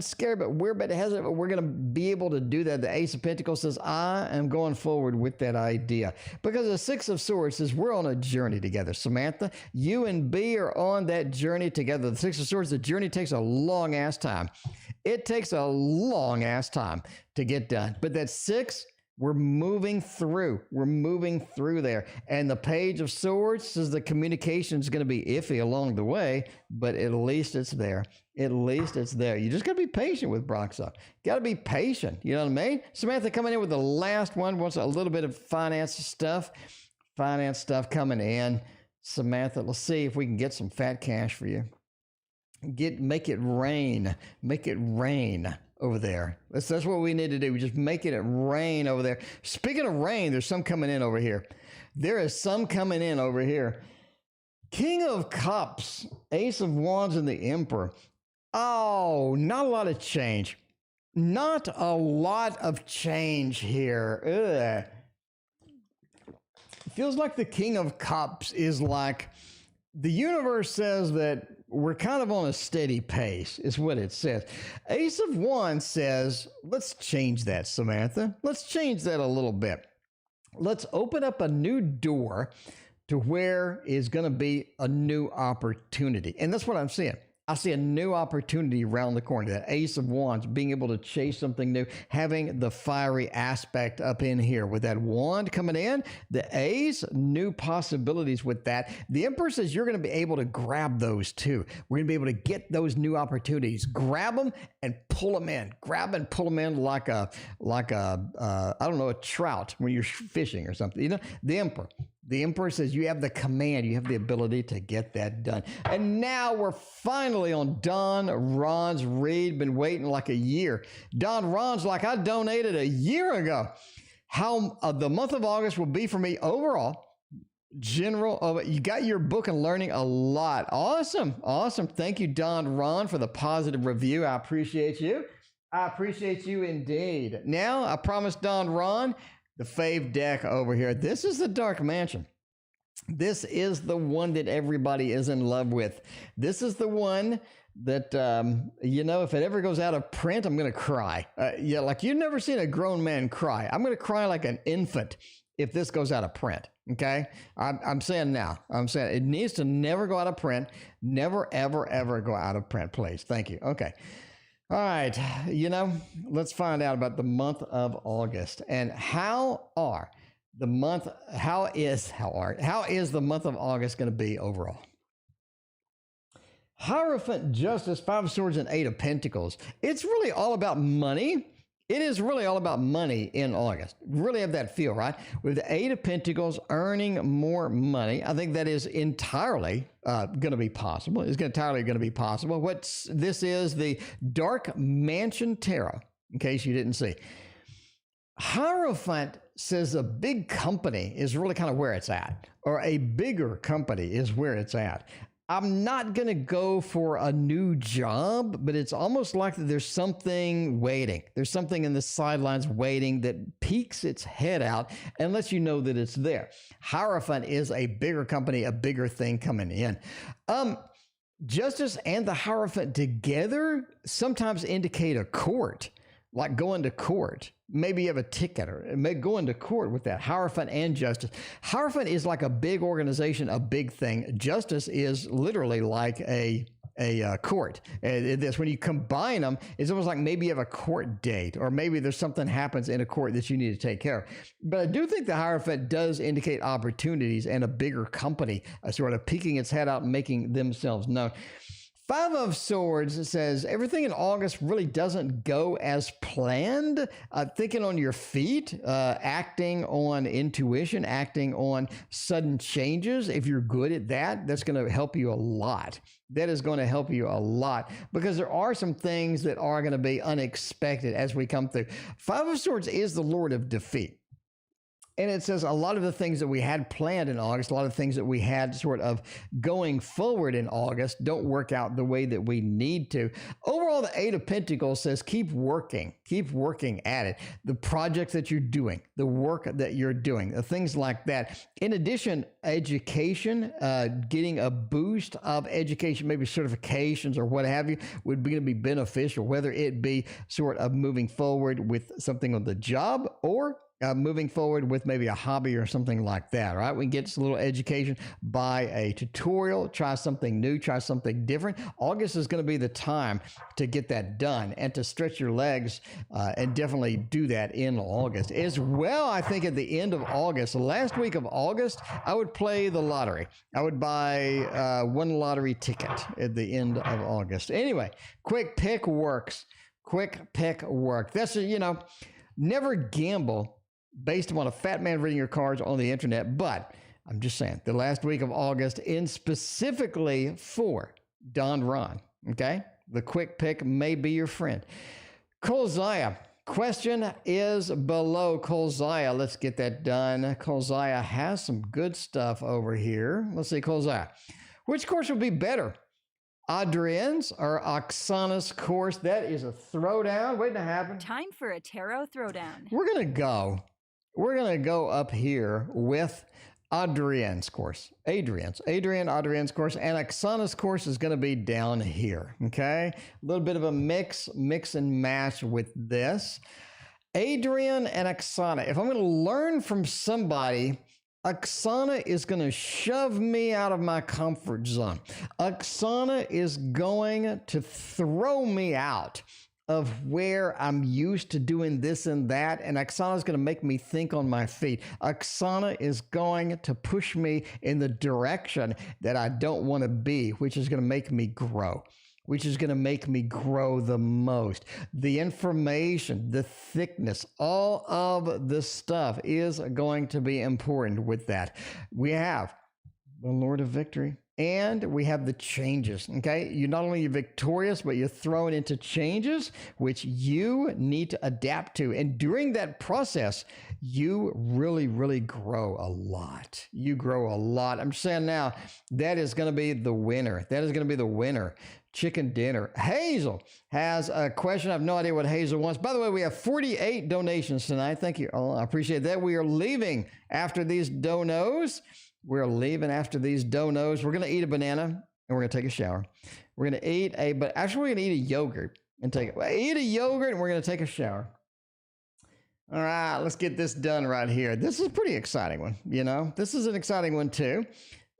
scary, but we're a bit hesitant, but we're going to be able to do that. The Ace of Pentacles says, I am going forward with that idea. Because the 6 of Swords says, we're on a journey together. Samantha, you and B are on that journey together. The 6 of Swords, the journey takes a long-ass time. It takes a long-ass time to get done. But that 6, we're moving through there. And the Page of Swords says the communication is going to be iffy along the way, but at least it's there. You just got to be patient with Broxo. Got to be patient. You know what I mean? Samantha coming in with the last one, wants a little bit of finance stuff coming in. Samantha, let's see if we can get some fat cash for you. Make it rain over there. That's what we need to do. We just making it rain over there. Speaking of rain, there's some coming in over here. King of Cups, Ace of Wands, and the Emperor. Oh, not a lot of change. Here. It feels like the King of Cups is like, the universe says that we're kind of on a steady pace, is what it says. Ace of Wands says, let's change that, Samantha. Let's change that a little bit. Let's open up a new door to where is going to be a new opportunity. And that's what I'm seeing. I see a new opportunity around the corner. That Ace of Wands, being able to chase something new, having the fiery aspect up in here with that wand coming in, the Ace, new possibilities with that. The Emperor says you're going to be able to grab those too. We're going to be able to get those new opportunities, grab them and pull them in. Grab and pull them in like a I don't know, a trout when you're fishing or something. You know, the Emperor. The Emperor says you have the command, you have the ability to get that done. And now we're finally on Don Ron's read. Been waiting like a year. Don Ron's like, I donated a year ago. How the month of August will be for me overall. General, you got your book and learning a lot. Awesome. Awesome. Thank you, Don Ron, for the positive review. I appreciate you. I appreciate you indeed. Now, I promised Don Ron, the fave deck over here. This is the Dark Mansion. This is the one that everybody is in love with. This is the one that, you know, if it ever goes out of print, I'm going to cry. Yeah, like you've never seen a grown man cry. I'm going to cry like an infant if this goes out of print. Okay. I'm saying now, I'm saying it needs to never go out of print. Never, ever, ever go out of print, please. Thank you. Okay. All right, you know, let's find out about the month of August and how is the month of August going to be overall? Hierophant, Justice, 5 of Swords, and 8 of Pentacles. It's really all about money. It is really all about money in August. Really have that feel, right? With the 8 of Pentacles, earning more money. I think that is entirely going to be possible. It's entirely going to be possible. This is the Dark Mansion Tarot, in case you didn't see. Hierophant says a big company is really kind of where it's at, or a bigger company is where it's at. I'm not going to go for a new job, but it's almost like there's something waiting. There's something in the sidelines waiting that peeks its head out and lets you know that it's there. Hierophant is a bigger company, a bigger thing coming in. Justice and the Hierophant together sometimes indicate a court, like going to court. Maybe you have a ticket or go into court with that. Hierophant and Justice. Hierophant is like a big organization, a big thing. Justice is literally like a court. When you combine them, it's almost like maybe you have a court date, or maybe there's something happens in a court that you need to take care of. But I do think the Hierophant does indicate opportunities and a bigger company, sort of peeking its head out and making themselves known. 5 of Swords says everything in August really doesn't go as planned. Thinking on your feet, acting on intuition, acting on sudden changes. If you're good at that, that's going to help you a lot. That is going to help you a lot because there are some things that are going to be unexpected as we come through. 5 of Swords is the Lord of Defeat. And it says a lot of the things that we had planned in August, a lot of things that we had sort of going forward in August don't work out the way that we need to. Overall, the 8 of Pentacles says keep working at it. The projects that you're doing, the work that you're doing, the things like that. In addition, education, getting a boost of education, maybe certifications or what have you, would be going to be beneficial, whether it be sort of moving forward with something on the job or moving forward with maybe a hobby or something like that, right? We can get a little education, buy a tutorial, try something new, try something different. August is going to be the time to get that done and to stretch your legs and definitely do that in August. As well, I think at the end of August, the last week of August, I would play the lottery. I would buy 1 lottery ticket at the end of August. Anyway, quick pick works. Quick pick work. That's, never gamble based upon a fat man reading your cards on the internet, but I'm just saying the last week of August in specifically for Don Ron, okay? The quick pick may be your friend. Kolziah, question is below. Kolziah, let's get that done. Kolziah has some good stuff over here. Let's see, Kolziah. Which course would be better? Adrienne's or Oksana's course? That is a throwdown waiting to happen. Time for a tarot throwdown. We're going to go up here with Adrienne's course. Adrienne's course, and Oksana's course is going to be down here, okay? A little bit of a mix and match with this. Adrienne and Oksana. If I'm going to learn from somebody Oksana is going to shove me out of my comfort zone. Oksana is going to throw me out of where I'm used to doing this and that, and Oksana is going to make me think on my feet. Oksana is going to push me in the direction that I don't want to be, which is going to make me grow. Which is going to make me grow the most. The information, the thickness, all of this stuff is going to be important with that. We have the Lord of Victory, and we have the changes, okay? You're not only victorious, but you're thrown into changes, which you need to adapt to. And during that process, you really, really grow a lot. You grow a lot. I'm saying now, that is going to be the winner. That is going to be the winner. Chicken dinner. Hazel has a question. I have no idea what Hazel wants. By the way, we have 48 donations tonight. Thank you. Oh, I appreciate that. We are leaving after these donos. We're leaving after these donos. We're going to eat a banana and we're going to take a shower. We're going to eat but actually we're going to eat a yogurt and eat a yogurt and we're going to take a shower. All right, let's get this done right here. This is a pretty exciting one. You know, this is an exciting one too.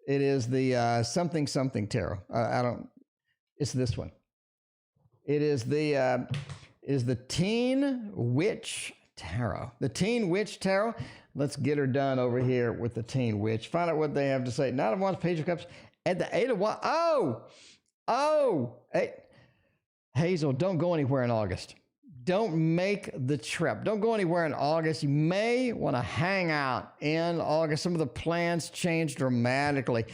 It is the something tarot. It's this one. It is the Teen Witch Tarot. The Teen Witch Tarot. Let's get her done over here with the Teen Witch. Find out what they have to say. Knight of Wands, Page of Cups, at the 8 of Wands. Hey, Hazel, don't go anywhere in August. Don't make the trip. Don't go anywhere in August. You may want to hang out in August. Some of the plans change dramatically.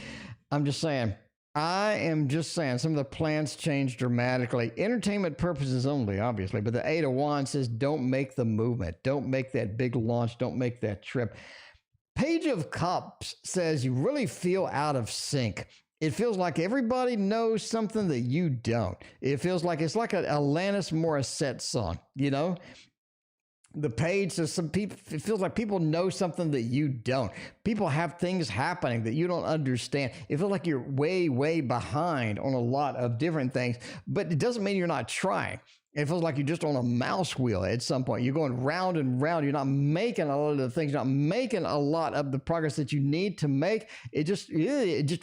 I'm just saying. I am just saying some of the plans change dramatically. Entertainment purposes only, obviously, but the 8 of Wands says don't make the movement. Don't make that big launch. Don't make that trip. Page of Cups says you really feel out of sync. It feels like everybody knows something that you don't. It feels like it's like an Alanis Morissette song, you know? The page says some people, it feels like people know something that you don't. People have things happening that you don't understand. It feels like you're way, way behind on a lot of different things, but it doesn't mean you're not trying. It feels like you're just on a mouse wheel at some point. You're going round and round. You're not making a lot of the things. You're not making a lot of the progress that you need to make. It just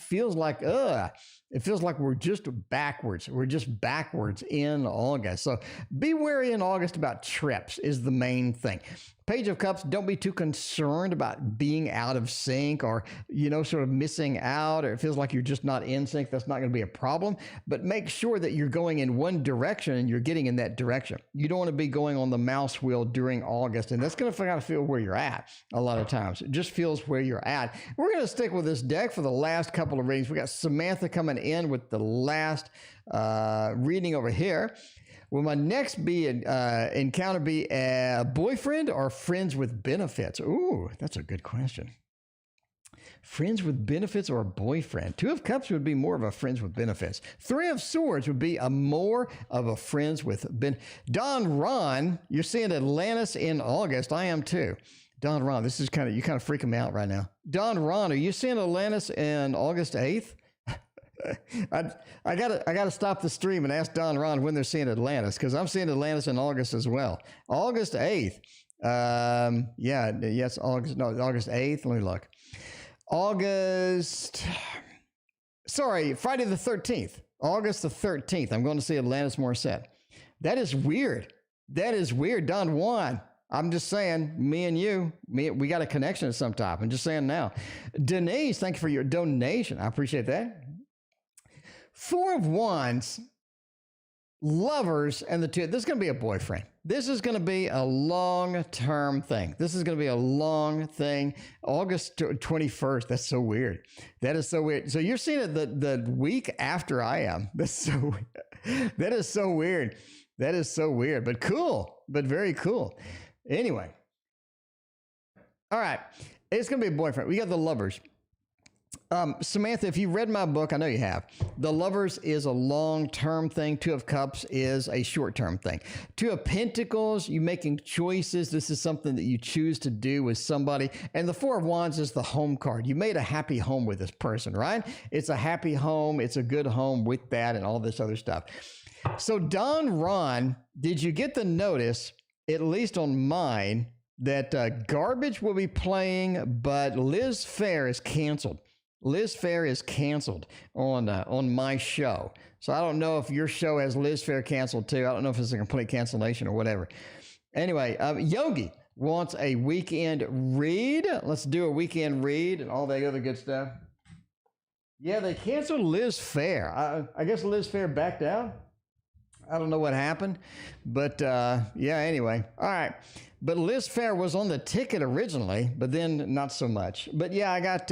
feels like, it feels like we're just backwards. We're just backwards in August. So be wary in August about trips is the main thing. Page of Cups, don't be too concerned about being out of sync or, you know, sort of missing out, or it feels like you're just not in sync. That's not going to be a problem, but make sure that you're going in one direction and you're getting in that direction. You don't want to be going on the mouse wheel during August, and that's going to kind of feel where you're at a lot of times. It just feels where you're at. We're going to stick with this deck for the last couple of readings. We got Samantha coming in with the last reading over here. Will my next encounter be a boyfriend or friends with benefits? Ooh, that's a good question. Friends with benefits or a boyfriend? 2 of Cups would be more of a friends with benefits. 3 of Swords would be a more of a friends with Don Ron, you're seeing Atlantis in August. I am too. Don Ron, this is you kind of freaking me out right now. Don Ron, are you seeing Atlantis in August 8th? I gotta stop the stream and ask Don Ron when they're seeing Atlantis, because I'm seeing Atlantis in August as well. August 8th. Yes, August 8th. Let me look. Friday the 13th. August the 13th. I'm going to see Atlantis Morissette. That is weird. Don Juan. I'm just saying, me and you, we got a connection of some type. I'm just saying now. Denise, thank you for your donation. I appreciate that. 4 of Wands, Lovers, and the 2. This is going to be a boyfriend. This is going to be a long-term thing. This is going to be a long thing. August 21st. That's so weird. That is so weird. So you're seeing it the week after I am. That's so weird. That is so weird. That is so weird, but cool, but very cool. Anyway. All right. It's going to be a boyfriend. We got the Lovers. Samantha, if you read my book, I know you have. The Lovers is a long-term thing. 2 of Cups is a short-term thing. 2 of Pentacles, you making choices. This is something that you choose to do with somebody. And the 4 of Wands is the home card. You made a happy home with this person, right? It's a happy home. It's a good home with that and all this other stuff. So Don Ron, did you get the notice, at least on mine, that Garbage will be playing, but Liz Fair is canceled. Liz Fair is canceled on my show. So I don't know if your show has Liz Fair canceled too. I don't know if it's a complete cancellation or whatever. Anyway, Yogi wants a weekend read. Let's do a weekend read and all that other good stuff. Yeah, they canceled Liz Fair. I guess Liz Fair backed out. I don't know what happened, but yeah, anyway. All right. But Liz Fair was on the ticket originally, but then not so much. But yeah, I got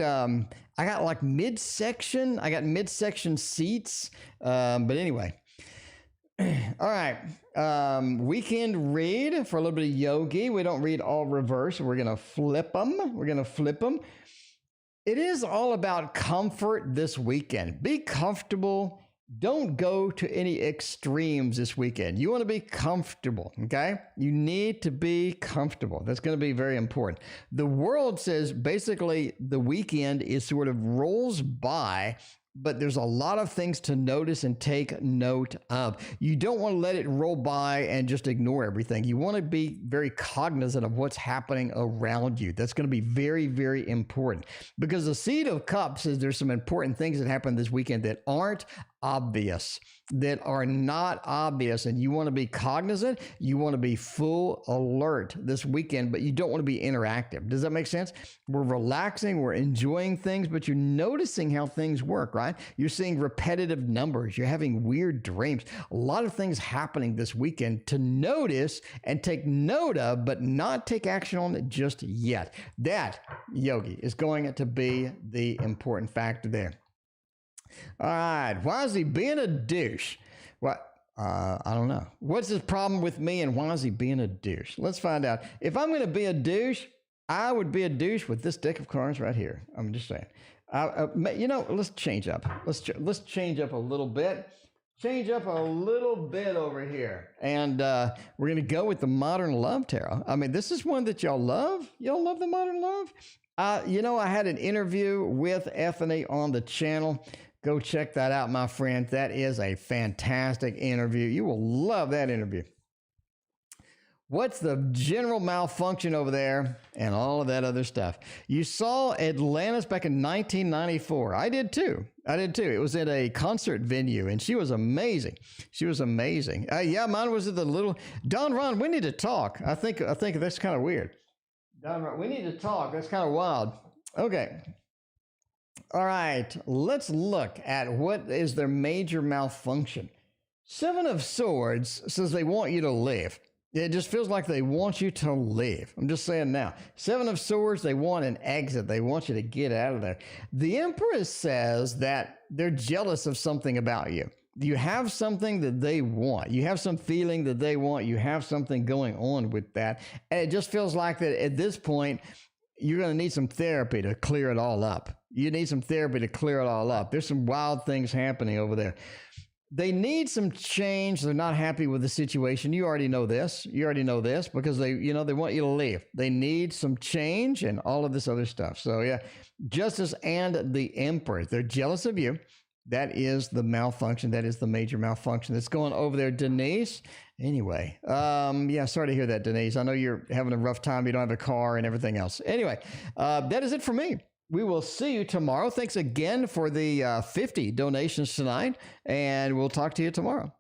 like midsection. I got midsection seats. But anyway. All right. Weekend read for a little bit of Yogi. We don't read all reverse. We're going to flip them. It is all about comfort this weekend. Be comfortable. Don't go to any extremes this weekend. You want to be comfortable, okay? You need to be comfortable. That's going to be very important. The world says basically the weekend is sort of rolls by, but there's a lot of things to notice and take note of. You don't want to let it roll by and just ignore everything. You want to be very cognizant of what's happening around you. That's going to be very, very important because the Seed of Cups says there's some important things that happen this weekend that aren't obvious, that are not obvious, and you want to be cognizant. You want to be full alert this weekend, but you don't want to be interactive. Does that make sense? We're relaxing, we're enjoying things, but you're noticing how things work, right? You're seeing repetitive numbers, you're having weird dreams, a lot of things happening this weekend to notice and take note of, but not take action on it just yet. That, Yogi, is going to be the important factor there. All right. Why is he being a douche? What? I don't know. What's his problem with me and why is he being a douche? Let's find out. If I'm going to be a douche, I would be a douche with this deck of cards right here. I'm just saying. You know, let's change up. Let's change up a little bit. Change up a little bit over here. And we're going to go with the Modern Love Tarot. I mean, this is one that y'all love. Y'all love the Modern Love? You know, I had an interview with Ethany on the channel. Go check that out, my friend. That is a fantastic interview. You will love that interview. What's the general malfunction over there and all of that other stuff? You saw Atlantis back in 1994. I did too. It was at a concert venue, and she was amazing. Yeah, mine was at the little... Don Ron, we need to talk. I think that's kind of weird. Don Ron, we need to talk. That's kind of wild. Okay. All right, let's look at what is their major malfunction. Seven of Swords says they want you to leave. It just feels like they want you to leave. I'm just saying now. Seven of Swords, they want an exit. They want you to get out of there. The Empress says that they're jealous of something about you. You have something that they want. You have some feeling that they want. You have something going on with that. And it just feels like that at this point, you're going to need some therapy to clear it all up. You need some therapy to clear it all up. There's some wild things happening over there. They need some change. They're not happy with the situation. You already know this. Because they want you to leave. They need some change and all of this other stuff. So yeah, Justice and the Emperor, they're jealous of you. That is the malfunction. That is the major malfunction that's going over there, Denise. Anyway, yeah, sorry to hear that, Denise. I know you're having a rough time. You don't have a car and everything else. Anyway, that is it for me. We will see you tomorrow. Thanks again for the 50 donations tonight, and we'll talk to you tomorrow.